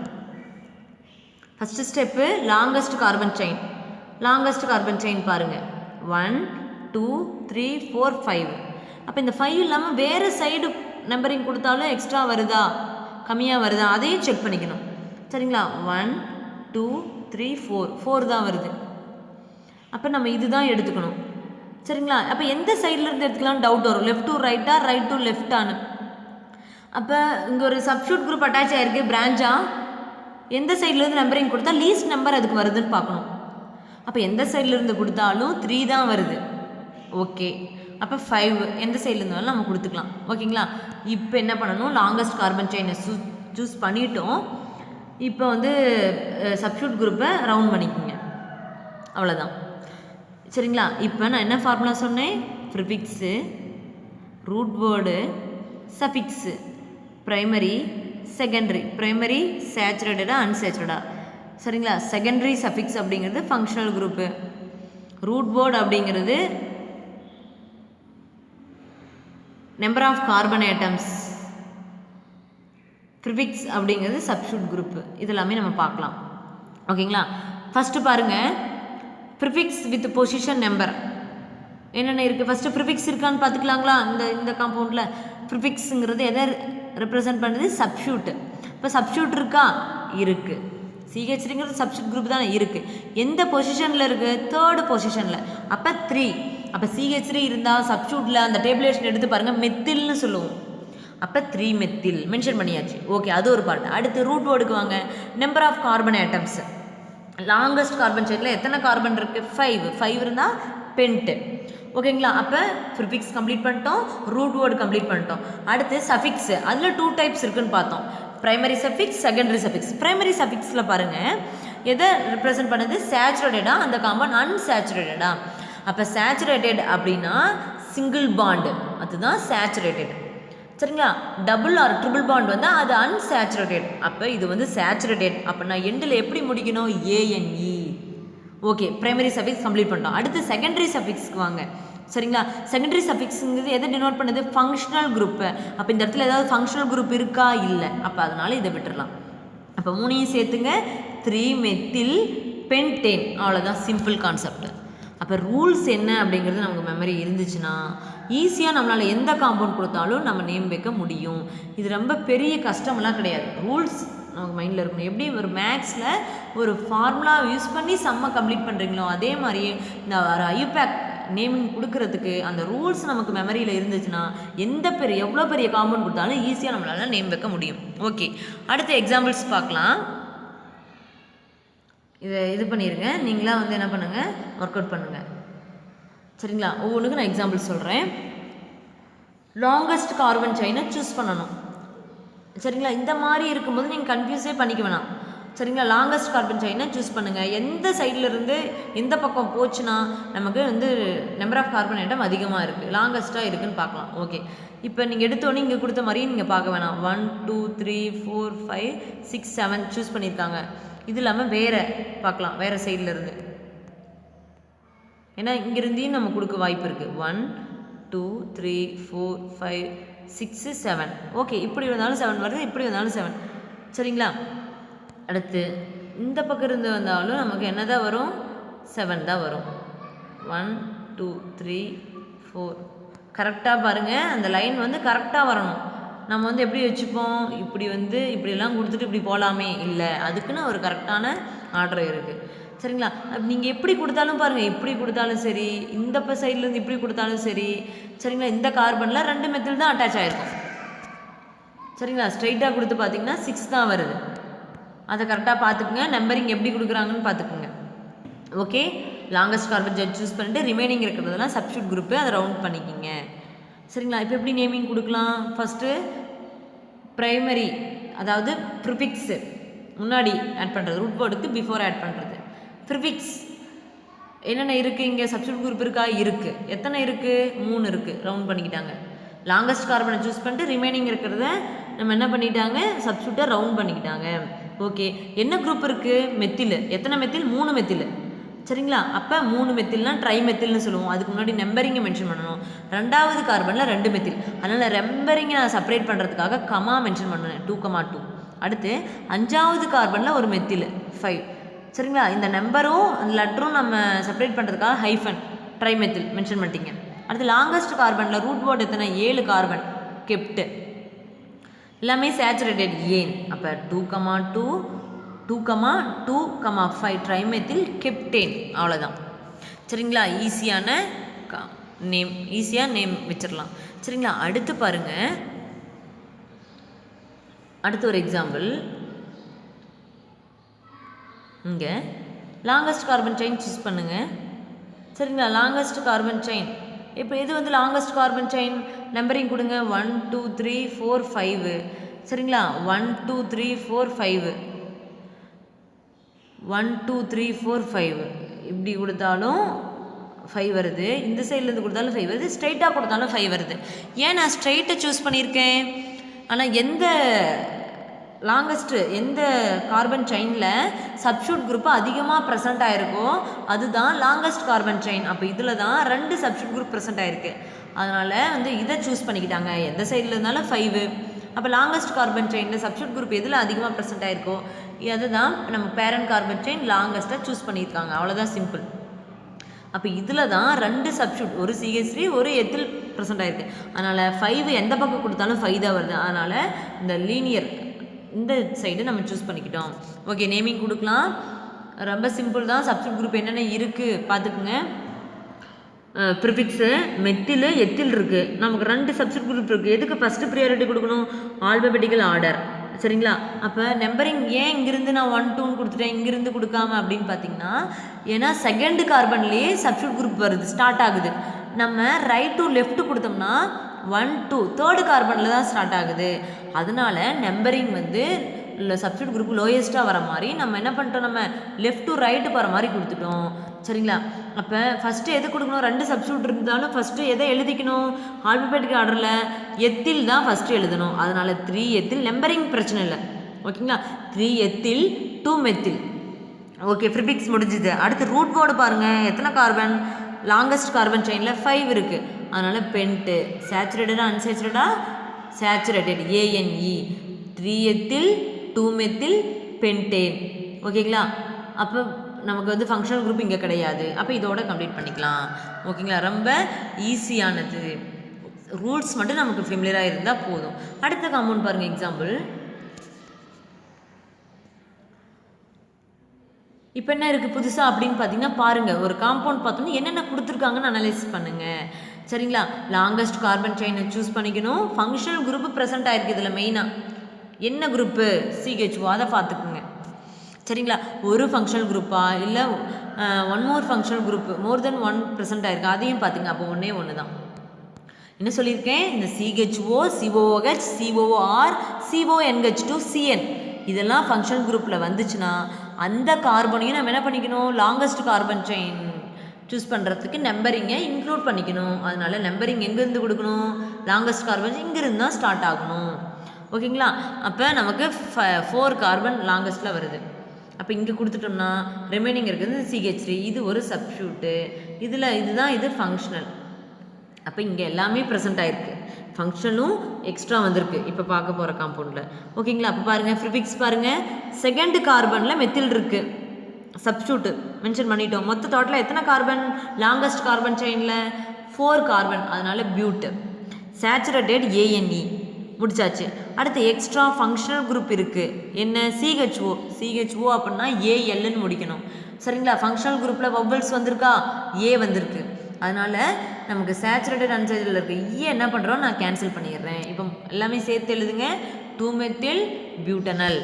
First step longest carbon chain. Longest carbon chain பாருங்கள், 1 2 3 4 5. அப்போ இந்த 5 இல்லாமல் வேறு சைடு நம்பரிங் கொடுத்தாலும் எக்ஸ்ட்ரா வருதா கம்மியாக வருதா அதையும் செக் பண்ணிக்கணும். சரிங்களா, 1 2 3 4 தான் வருது. அப்போ நம்ம இதுதான் எடுத்துக்கணும். சரிங்களா, அப்போ எந்த சைட்லேருந்து எடுத்துக்கலாம்னு டவுட் வரும். லெஃப்ட் டு ரைட்டா, ரைட் டு லெஃப்டானு. அப்போ இங்கே ஒரு சப்ஸ்டியூட் குரூப் அட்டாச் ஆகிருக்கு பிரான்ச்சா, எந்த சைட்லேருந்து நம்பரிங் கொடுத்தா லீஸ்ட் நம்பர் அதுக்கு வருதுன்னு பார்க்கணும். அப்போ எந்த சைட்லேருந்து கொடுத்தாலும் 3 தான் வருது. ஓகே, அப்போ 5 எந்த சைட்லேருந்து வேணாலும் நம்ம கொடுத்துக்கலாம். ஓகேங்களா, இப்போ என்ன பண்ணணும், லாங்கஸ்ட் கார்பன் செயினை சூஸ் பண்ணிட்டோம். இப்போ வந்து சப்ஸ்டியூட் குரூப்பை ரவுண்ட் பண்ணிக்கோங்க, அவ்வளோதான். சரிங்களா, இப்போ நான் என்ன ஃபார்முலா சொன்னேன், prefix, root word, suffix, primary secondary. Primary சேச்சுரேட்டடா அன்சேச்சுரேட்டடா. சரிங்களா, செகண்டரி சஃபிக்ஸ் அப்படிங்கிறது ஃபங்க்ஷனல் குரூப்பு, ரூட் வேர்டு அப்படிங்கிறது number of carbon atoms, prefix அப்படிங்கிறது சப்ஸ்டியூட் குரூப்பு. இதெல்லாமே நம்ம பார்க்கலாம். ஓகேங்களா, ஃபஸ்ட்டு பாருங்கள், ப்ரிஃபிக்ஸ் வித் பொசிஷன் நம்பர் என்னென்ன இருக்குது. ஃபஸ்ட்டு ப்ரிஃபிக்ஸ் இருக்கான்னு பார்த்துக்கலாங்களா. இந்த காம்பவுண்டில் ப்ரிஃபிக்ஸுங்கிறது எதை ரெப்ரசன்ட் பண்ணுது, சப்ஸ்டியூட். இப்போ சப்ஸ்டியூட் இருக்கா, இருக்குது. CH3ங்கிறது சப்ஸ்டியூட் குரூப் தானே, இருக்குது. எந்த பொசிஷனில் இருக்குது, 3rd பொசிஷனில். அப்போ 3. அப்போ CH3 இருந்தால் சப்ஸ்டியூட்டில் அந்த டேபிளேஷன் எடுத்து பாருங்கள், மெத்தில்னு சொல்லுவோம். அப்போ 3 மெத்தில் மென்ஷன் பண்ணியாச்சு. ஓகே, அது ஒரு பார்ட். அடுத்து ரூட் வேர்டுக்கு வாங்க. Number of carbon atoms. Longest carbon செயினில் எத்தனை கார்பன் இருக்குது, 5 இருந்தால் பென்ட்டு. ஓகேங்களா, அப்போ ப்ரிஃபிக்ஸ் கம்ப்ளீட் பண்ணிட்டோம், ரூட் வேர்டு கம்ப்ளீட் பண்ணிட்டோம். அடுத்து சஃபிக்ஸ், அதில் 2 டைப்ஸ் இருக்குதுன்னு பார்த்தோம். Primary suffix, secondary suffix. Primary சஃபிக்ஸில் பாருங்கள் எதை ரெப்ரசன்ட் பண்ணுது, சேச்சுரேட்டடா அந்த காம்பவுண்ட் அன்சேச்சுரேட்டடா. அப்போ சேச்சுரேட்டட் அப்படின்னா சிங்கிள் பாண்டு, அதுதான் சேச்சுரேட்டட். சரிங்களா, டபுள் ஆர் ட்ரிபிள் பாண்ட் வந்தால் அது அன்சேச்சுரேட்டட். அப்போ இது வந்து சேச்சுரேட்டட். அப்போ நான் எண்டில் எப்படி முடிக்கணும், ANE. Okay, primary suffix complete பண்ணிட்டோம். அடுத்து செகண்டரி சஃபிக்ஸ்க்கு வாங்க. சரிங்களா, செகண்டரி சஃபிக்ஸுங்கிறது எதை டினோட் பண்ணுது, ஃபங்க்ஷனல் குரூப்பு. அப்போ இந்த இடத்துல ஏதாவது ஃபங்க்ஷனல் குரூப் இருக்கா, இல்லை. அப்போ அதனால் இதை விட்டுடலாம். அப்போ 3ஐயும் சேர்த்துங்க, 3 மெத்தில் பென்டேன். அவ்வளோதான், சிம்பிள் கான்செப்ட். அப்போ ரூல்ஸ் என்ன அப்படிங்கிறது நமக்கு மெமரி இருந்துச்சுன்னா ஈஸியாக நம்மளால் எந்த காம்பவுண்ட் கொடுத்தாலும் நம்ம நேம் வைக்க முடியும். இது ரொம்ப பெரிய கஷ்டமெல்லாம் கிடையாது. ரூல்ஸ் நமக்கு மைண்டில் இருக்கணும். எப்படி ஒரு மேக்ஸில் ஒரு ஃபார்முலா யூஸ் பண்ணி செம்ம கம்ப்ளீட் பண்ணுறீங்களோ அதே மாதிரியே இந்த ஒரு ஐயூபேக் நேமிங் கொடுக்கறதுக்கு அந்த ரூல்ஸ் நமக்கு மெமரியில் இருந்துச்சுன்னா எவ்வளோ பெரிய காம்பவுண்ட் கொடுத்தாலும் ஈஸியாக நம்மளால் நேம் வைக்க முடியும். ஓகே, அடுத்த எக்ஸாம்பிள்ஸ் பார்க்கலாம். இது பண்ணிடுங்க, நீங்களாக வந்து என்ன பண்ணுங்கள், ஒர்க் அவுட் பண்ணுங்கள். சரிங்களா, ஒவ்வொன்றுக்கும் நான் எக்ஸாம்பிள் சொல்கிறேன். லாங்கஸ்ட் கார்பன் செயினை சூஸ் பண்ணணும். சரிங்களா, இந்த மாதிரி இருக்கும்போது நீங்கள் கன்ஃபியூஸே பண்ணிக்க வேணாம். சரிங்களா, லாங்கஸ்ட் கார்பன் செயினை சூஸ் பண்ணுங்கள். எந்த சைட்லேருந்து எந்த பக்கம் போச்சுன்னா நமக்கு வந்து நம்பர் ஆஃப் கார்பன் ஐட்டம் அதிகமாக இருக்குது, லாங்கஸ்ட்டாக இருக்குதுன்னு பார்க்கலாம். ஓகே, இப்போ நீங்கள் எடுத்தோன்னே இங்கே கொடுத்த மாதிரியே நீங்கள் பார்க்க வேணாம். 1 2 3 4 5 6 7 சூஸ் பண்ணியிருக்காங்க. இது இல்லாமல் வேறு பார்க்கலாம், வேறு சைட்லேருந்து. ஏன்னா இங்கேருந்தையும் நம்ம கொடுக்க வாய்ப்பு இருக்குது. 1 2 3 4 5 6 7. ஓகே, இப்படி வந்தாலும் 7 வருது, இப்படி வந்தாலும் 7. சரிங்களா, அடுத்து இந்த பக்கம் இருந்து வந்தாலும் நமக்கு என்ன தான் வரும், 7 தான் வரும். 1 2 3 4. கரெக்டாக பாருங்கள், அந்த லைன் வந்து கரெக்டாக வரணும். நம்ம வந்து எப்படி வச்சுப்போம், இப்படியெல்லாம் கொடுத்துட்டு இப்படி போகலாமே, இல்லை, அதுக்குன்னு ஒரு கரெக்டான ஆர்டர் இருக்குது. சரிங்களா, நீங்கள் எப்படி கொடுத்தாலும் பாருங்கள், இப்படி கொடுத்தாலும் சரி, இந்த சைட்லேருந்து இப்படி கொடுத்தாலும் சரி. சரிங்களா, இந்த கார்பனில் 2 மெத்தில் தான் அட்டாச் ஆகிருக்கும். சரிங்களா, ஸ்ட்ரைட்டாக கொடுத்து பார்த்தீங்கன்னா 6 தான் வருது. அதை கரெக்டாக பார்த்துக்குங்க, நம்பரிங் எப்படி கொடுக்குறாங்கன்னு பார்த்துக்குங்க. Okay, longest carbon chain choose பண்ணிட்டு ரிமைனிங் இருக்கிறதெல்லாம் சப்ஸ்டியூட் குரூப்பு, அதை ரவுண்ட் பண்ணிக்கிங்க. சரிங்களா, இப்போ எப்படி நேமிங் கொடுக்கலாம், ஃபஸ்ட்டு ப்ரைமரி அதாவது ப்ரிஃபிக்ஸு முன்னாடி ஆட் பண்ணுறது, ரூட் வேர்டுக்கு பிஃபோர் ஆட் பண்ணுறது. ப்ரிஃபிக்ஸ் என்னென்ன இருக்குது, இங்கே சப்ஸ்டியூட் குரூப் இருக்கா, இருக்குது. எத்தனை இருக்குது, 3 இருக்குது, ரவுண்ட் பண்ணிக்கிட்டாங்க. லாங்கஸ்ட் கார்பனை சூஸ் பண்ணிட்டு ரிமைனிங் இருக்கிறத நம்ம என்ன பண்ணிட்டாங்க, சப்ஸ்டியூட்டை ரவுண்ட் பண்ணிக்கிட்டாங்க. ஓகே, என்ன குரூப் இருக்குது, மெத்தில். எத்தனை மெத்தில், 3 மெத்தில். சரிங்களா? அப்போ 3 மெத்தில்னா ட்ரை மெத்தில்னு சொல்லுவோம். அதுக்கு முன்னாடி நம்பரிங்கை மென்ஷன் பண்ணணும். 2வது கார்பனில் 2 மெத்தில், அதனால் நம்பரிங்கை நான் செப்பரேட் பண்ணுறதுக்காக கமா மென்ஷன் பண்ணுவேன், 2,2. அடுத்து 5வது கார்பனில் ஒரு மெத்தில் 5. சரிங்களா? இந்த நம்பரும் அந்த லெட்டரும் நம்ம செப்பரேட் பண்ணுறதுக்காக ஹைஃபன் ட்ரை மெத்தில் மென்ஷன் பண்ணிட்டீங்க. அடுத்து லாங்கஸ்ட் கார்பனில் ரூட் வேர்டு எத்தனை? 7 கார்பன் கெப்ட், எல்லாமே சேச்சுரேட்டட் ஏன். அப்போ 2,2 2,2,5 ட்ரைமெத்தில் கெப்டேன். அவ்வளோதான். சரிங்களா? ஈஸியான நேம், ஈஸியாக நேம் வச்சிடலாம். சரிங்களா? அடுத்து பாருங்கள், அடுத்து ஒரு எக்ஸாம்பிள். இங்கே லாங்கஸ்ட் கார்பன் செயின் சூஸ் பண்ணுங்கள். சரிங்களா? லாங்கஸ்ட் கார்பன் செயின், இப்போ இது வந்து லாங்கஸ்ட் கார்பன் செயின் நம்பரிங் கொடுங்க. 1 2 3 4 5. சரிங்களா? 1 2 3 4 5 1 2 3 4 5 இப்படி கொடுத்தாலும் 5 வருது. இந்த சைட்லேருந்து கொடுத்தாலும் 5 வருது. ஸ்ட்ரைட்டாக கொடுத்தாலும் 5 வருது. ஏன் நான் ஸ்ட்ரைட்டை சூஸ் பண்ணியிருக்கேன்? ஆனால் எந்த லாங்கஸ்ட்டு எந்த கார்பன் செயினில் சப்ஸ்டியூட் குரூப் அதிகமாக ப்ரெசென்ட் ஆகிருக்கோ அதுதான் லாங்கஸ்ட் கார்பன் செயின். அப்போ இதில் தான் 2 சப்ஸ்டியூட் குரூப் ப்ரெசென்ட் ஆகிருக்கு. அதனால் வந்து இதை சூஸ் பண்ணிக்கிட்டாங்க. எந்த சைடில் இருந்தாலும் 5. அப்போ லாங்கஸ்ட் கார்பன் செயினில் சப்ஸ்டியூட் குரூப் எதில் அதிகமாக ப்ரெசென்ட் ஆகிருக்கோ அதுதான் நம்ம பேரண்ட் கார்பன் செயின் லாங்கஸ்ட்டாக சூஸ் பண்ணியிருக்காங்க. அவ்வளோதான், சிம்பிள். அப்போ இதில் தான் 2 சப்ஸ்டியூட், ஒரு CH3 ஒரு எத்தில் ப்ரெசென்ட் ஆகிருக்கு. அதனால் 5 எந்த பக்கம் கொடுத்தாலும் 5 தான் வருது. அதனால் இந்த லீனியர் இந்த சைடு நம்ம சூஸ் பண்ணிக்கிட்டோம். ஓகே, நேமிங் கொடுக்கலாம். ரொம்ப சிம்பிள் தான். சப்ஸ்டியூட் குரூப் என்னென்ன இருக்குது பார்த்துக்குங்க. ப்ரிஃபிக்ஸு மெத்தில் எத்தில் இருக்குது. நமக்கு 2 சப்ஸ்டியூட் குரூப் இருக்குது. எதுக்கு ஃபஸ்ட்டு ப்ரியாரிட்டி கொடுக்கணும்? Alphabetical order. சரிங்களா? அப்போ நம்பரிங் ஏன் இங்கிருந்து நான் 1 2ன்னு கொடுத்துட்டேன், இங்கிருந்து கொடுக்காம அப்படின்னு பார்த்தீங்கன்னா, ஏன்னா செகண்ட் கார்பன்லேயே சப்ஸ்டியூட் குரூப் வருது, ஸ்டார்ட் ஆகுது. நம்ம ரைட் டு லெஃப்ட் கொடுத்தோம்னா 1 2 தேர்டு கார்பனில் தான் ஸ்டார்ட் ஆகுது. அதனால நம்பரிங் வந்து சப்ஸ்டியூட் குரூப் லோயஸ்ட்டாக வர மாதிரி நம்ம என்ன பண்ணிட்டோம், நம்ம லெஃப்ட் டு ரைட்டு போகிற மாதிரி கொடுத்துட்டோம். சரிங்களா? அப்போ ஃபஸ்ட்டு எது கொடுக்கணும்? 2 சப்ஸ்டியூட் இருந்தாலும் ஃபஸ்ட்டு எதை எழுதிக்கணும்? ஆல்பபெட்டிக் ஆர்டரில் எத்தில் தான் ஃபஸ்ட்டு எழுதணும். அதனால் 3 எத்தில், நம்பரிங் பிரச்சனை இல்லை. ஓகேங்களா? 3 எத்தில் 2 மெத்தில். ஓகே, ப்ரிஃபிக்ஸ் முடிஞ்சுது. அடுத்து ரூட் வேர்டு பாருங்கள். எத்தனை கார்பன்? லாங்கஸ்ட் கார்பன் செயினில் 5 இருக்குது. அதனால் பென்ட்டு. சேச்சுரேட்டடா அன்சேச்சுரேட்டடா? Saturated, ANE. 3 ethyl 2 methyl pentane. ஓகேங்களா? அப்போ நமக்கு வந்து ஃபங்க்ஷனல் குரூப் இங்கே கிடையாது. அப்போ இதோட கம்ப்ளீட் பண்ணிக்கலாம். ஓகேங்களா? ரொம்ப ஈஸியானது. ரூல்ஸ் மட்டும் நமக்கு ஃபெமிலியராக இருந்தால் போதும். அடுத்த காம்பவுண்ட் பாருங்கள், எக்ஸாம்பிள். இப்போ என்ன இருக்குது புதுசாக அப்படின்னு பார்த்தீங்கன்னா பாருங்கள், ஒரு காம்பவுண்ட் பார்த்தோன்னா என்னென்ன கொடுத்துருக்காங்கன்னு அனலைஸ் பண்ணுங்கள். சரிங்களா? லாங்கஸ்ட் கார்பன் செயினை சூஸ் பண்ணிக்கணும். ஃபங்க்ஷனல் குரூப்பு ப்ரெசென்ட் ஆகிருக்கு. இதில் மெயினாக என்ன குரூப்பு? CHO. அதை பார்த்துக்குங்க. சரிங்களா? ஒரு ஃபங்க்ஷனல் குரூப்பா இல்லை ஒன் மோர் ஃபங்க்ஷனல் குரூப்பு, மோர் தென் 1 ப்ரெசென்ட் ஆகிருக்கு, அதையும் பார்த்துங்க. அப்போ ஒன்று தான். என்ன சொல்லியிருக்கேன்? இந்த CHO, COOH, COOR, CONH2, CN இதெல்லாம் ஃபங்க்ஷனல் குரூப்பில் வந்துச்சுன்னா அந்த கார்பனையும் நம்ம என்ன பண்ணிக்கணும்? லாங்கஸ்ட் கார்பன் செயின் சூஸ் பண்ணுறதுக்கு நம்பரிங்கை இன்க்ளூட் பண்ணிக்கணும். அதனால் நம்பரிங் எங்கேருந்து கொடுக்கணும்? லாங்கஸ்ட் கார்பன் இங்கேருந்து தான் ஸ்டார்ட் ஆகணும். ஓகேங்களா? அப்போ நமக்கு 4 கார்பன் லாங்கஸ்ட்டில் வருது. அப்போ இங்கே கொடுத்துட்டோம்னா ரிமைனிங் இருக்குது CH3. இது ஒரு சப்ஸ்டியூட்டு. இதுதான் இது ஃபங்க்ஷனல். அப்போ இங்கே எல்லாமே ப்ரெசென்ட் ஆகிருக்கு. ஃபங்க்ஷனும் எக்ஸ்ட்ரா வந்திருக்கு இப்போ பார்க்க போகிற காம்பவுண்டில். ஓகேங்களா? அப்போ பாருங்கள், ப்ரிஃபிக்ஸ் பாருங்கள். செகண்ட் கார்பனில் மெத்தில் இருக்குது, சப்ஸ்டியூட்டு மென்ஷன் பண்ணிட்டோம். மொத்த டோட்டலாக எத்தனை கார்பன்? லாங்கஸ்ட் கார்பன் செயினில் 4 கார்பன், அதனால் பியூட்டு. சேச்சுரேட்டட் ANE முடிச்சாச்சு. அடுத்து எக்ஸ்ட்ரா ஃபங்க்ஷனல் குரூப் இருக்குது. என்ன? CHO அப்படின்னா ALன்னு முடிக்கணும். சரிங்களா? ஃபங்க்ஷனல் குரூப்பில் வவ்வல்ஸ் வந்திருக்கா? A வந்திருக்கு. அதனால் நமக்கு சேச்சுரேட்டட் அன்சேச்சுரேட்டட் இருக்குது. என்ன பண்ணுறோம்? நான் கேன்சல் பண்ணிடுறேன். இப்போ எல்லாமே சேர்த்து எழுதுங்க. 2 மெத்தில் பியூட்டனல்.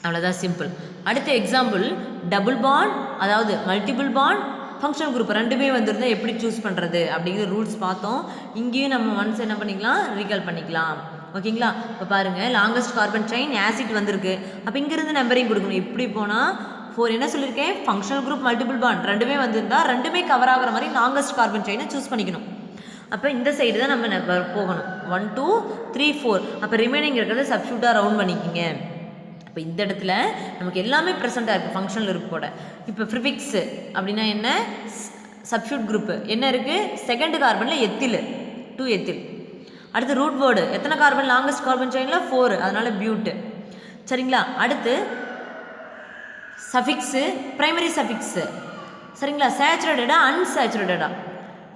அவ்வளோதான், சிம்பிள். அடுத்த எக்ஸாம்பிள், டபுள் பாண்ட் அதாவது மல்டிபிள் பாண்ட் ஃபங்க்ஷனல் குரூப் ரெண்டுமே வந்துருந்தால் எப்படி சூஸ் பண்ணுறது அப்படிங்கிற ரூல்ஸ் பார்த்தோம். இங்கேயும் நம்ம ஒன்ஸ் என்ன பண்ணிக்கலாம்? ரீகால் பண்ணிக்கலாம். ஓகேங்களா? இப்போ பாருங்கள், லாங்கஸ்ட் கார்பன் செயின் ஆசிட் வந்திருக்கு. அப்போ இங்கேருந்து நம்பரிங் கொடுக்கணும். இப்படி போனால் 4 என்ன சொல்லியிருக்கேன்? ஃபங்க்ஷனல் குரூப் மல்டிபிள் பாண்ட் ரெண்டுமே வந்திருந்தால் ரெண்டுமே கவர் ஆகிற மாதிரி லாங்கஸ்ட் கார்பன் செயினை சூஸ் பண்ணிக்கணும். அப்போ இந்த சைடு தான் நம்ம போகணும். 1 2 3 4. அப்போ ரிமைனிங் இருக்கிறத சப்ஸ்டியூட்டாக ரவுண்ட் பண்ணிக்கிங்க. இப்போ அப்போ இந்த இடத்துல நமக்கு எல்லாமே ப்ரெசென்ட்டாக இருக்குது ஃபங்க்ஷனல் இருப்போட. இப்போ ப்ரிஃபிக்ஸு அப்படின்னா என்ன, சப்ஸ்டியூட் குரூப்பு என்ன இருக்குது, செகண்ட் கார்பனில் எத்தில் 2 எத்தில். அடுத்து ரூட் வேர்டு எத்தனை கார்பன், லாங்கஸ்ட் கார்பன் செயினில் 4, அதனால் பியூட்டு. சரிங்களா. அடுத்து சஃபிக்ஸு பிரைமரி சஃபிக்ஸு. சரிங்களா. சேச்சுரேட்டடா அன்சேச்சுரேட்டடா,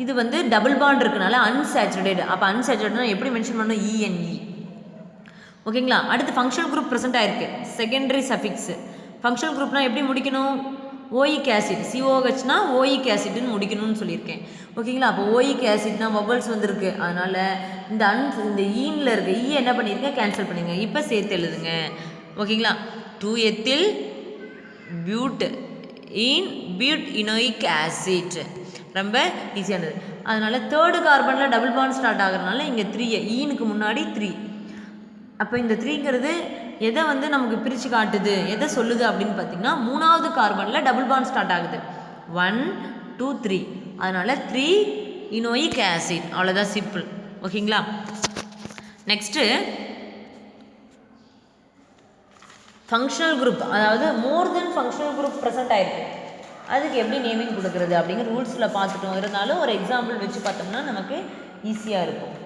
இது வந்து டபுள் பாண்ட் இருக்கனால அன்சேச்சுரேட்டட். அப்போ அன்சேச்சுரேட்டட்னா எப்படி மென்ஷன் பண்ணணும், இஎன்இ. ஓகேங்களா. அடுத்து ஃபங்க்ஷனல் குரூப் ப்ரெசென்ட் ஆயிருக்கு, செகண்டரி சஃபிக்ஸு. ஃபங்க்ஷனல் குரூப்னால் எப்படி முடிக்கணும், ஓயிக் ஆசிட், சிஓஹெச்னா ஓயிக் ஆசிட்னு முடிக்கணும்னு சொல்லியிருக்கேன். ஓகேங்களா. அப்போ ஓயிக் ஆசிட்னா வவல்ஸ் வந்துருக்கு, அதனால் இந்த ஈனில் இருக்க ஈ என்ன பண்ணியிருக்கேன், கேன்சல் பண்ணிங்க. இப்போ சேர்த்து எழுதுங்க. ஓகேங்களா. 2 எத்தில் பியூட் இன் பியூட் இனோயிக் ஆசிட், ரொம்ப ஈஸியானது. அதனால் தேர்டு கார்பனில் டபுள் பாண்ட் ஸ்டார்ட் ஆகிறதுனால இங்கே 3 ஈனுக்கு முன்னாடி 3. அப்போ இந்த 3ங்கிறது எதை வந்து நமக்கு பிரித்து காட்டுது, எதை சொல்லுது அப்படின்னு பார்த்தீங்கன்னா, 3வது கார்பனில் டபுள் பாண்ட் ஸ்டார்ட் ஆகுது, 1 2 3, அதனால் 3 இனோயிக் ஆசிட், அவ்வளோதான், சிம்பிள். ஓகேங்களா. நெக்ஸ்ட்டு ஃபங்க்ஷனல் குரூப், அதாவது மோர் தென் ஃபங்க்ஷனல் குரூப் ப்ரெசென்ட் ஆகிருக்கு, அதுக்கு எப்படி நேமிங் கொடுக்குறது அப்படிங்கிற ரூல்ஸில் பார்த்துட்டோம். இருந்தாலும் ஒரு எக்ஸாம்பிள் வச்சு பார்த்தோம்னா நமக்கு ஈஸியாக இருக்கும்.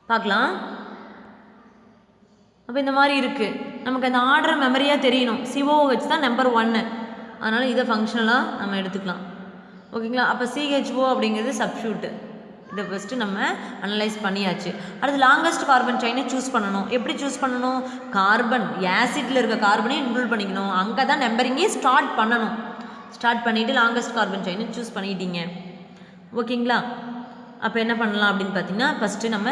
பார்க்கலாம். அப்போ இந்த மாதிரி இருக்குது, நமக்கு அந்த ஆர்டர் மெமரியாக தெரியணும். சிஓஹெச் தான் நம்பர் 1, அதனால் இதை ஃபங்க்ஷனலாக நம்ம எடுத்துக்கலாம். ஓகேங்களா. அப்போ சிஹெச்ஓ அப்படிங்கிறது சப்ஸ்டியூட்டு, இதை ஃபஸ்ட்டு நம்ம அனலைஸ் பண்ணியாச்சு. அடுத்து லாங்கஸ்ட் கார்பன் செயினை சூஸ் பண்ணணும். எப்படி சூஸ் பண்ணணும், கார்பன் ஆசிட்டில் இருக்க கார்பனை இன்க்ளூட் பண்ணிக்கணும், அங்கே தான் நம்பரிங்கே ஸ்டார்ட் பண்ணணும். ஸ்டார்ட் பண்ணிவிட்டு லாங்கஸ்ட் கார்பன் செயினை சூஸ் பண்ணிட்டீங்க. ஓகேங்களா. அப்போ என்ன பண்ணலாம் அப்படின்னு பார்த்தீங்கன்னா, ஃபஸ்ட்டு நம்ம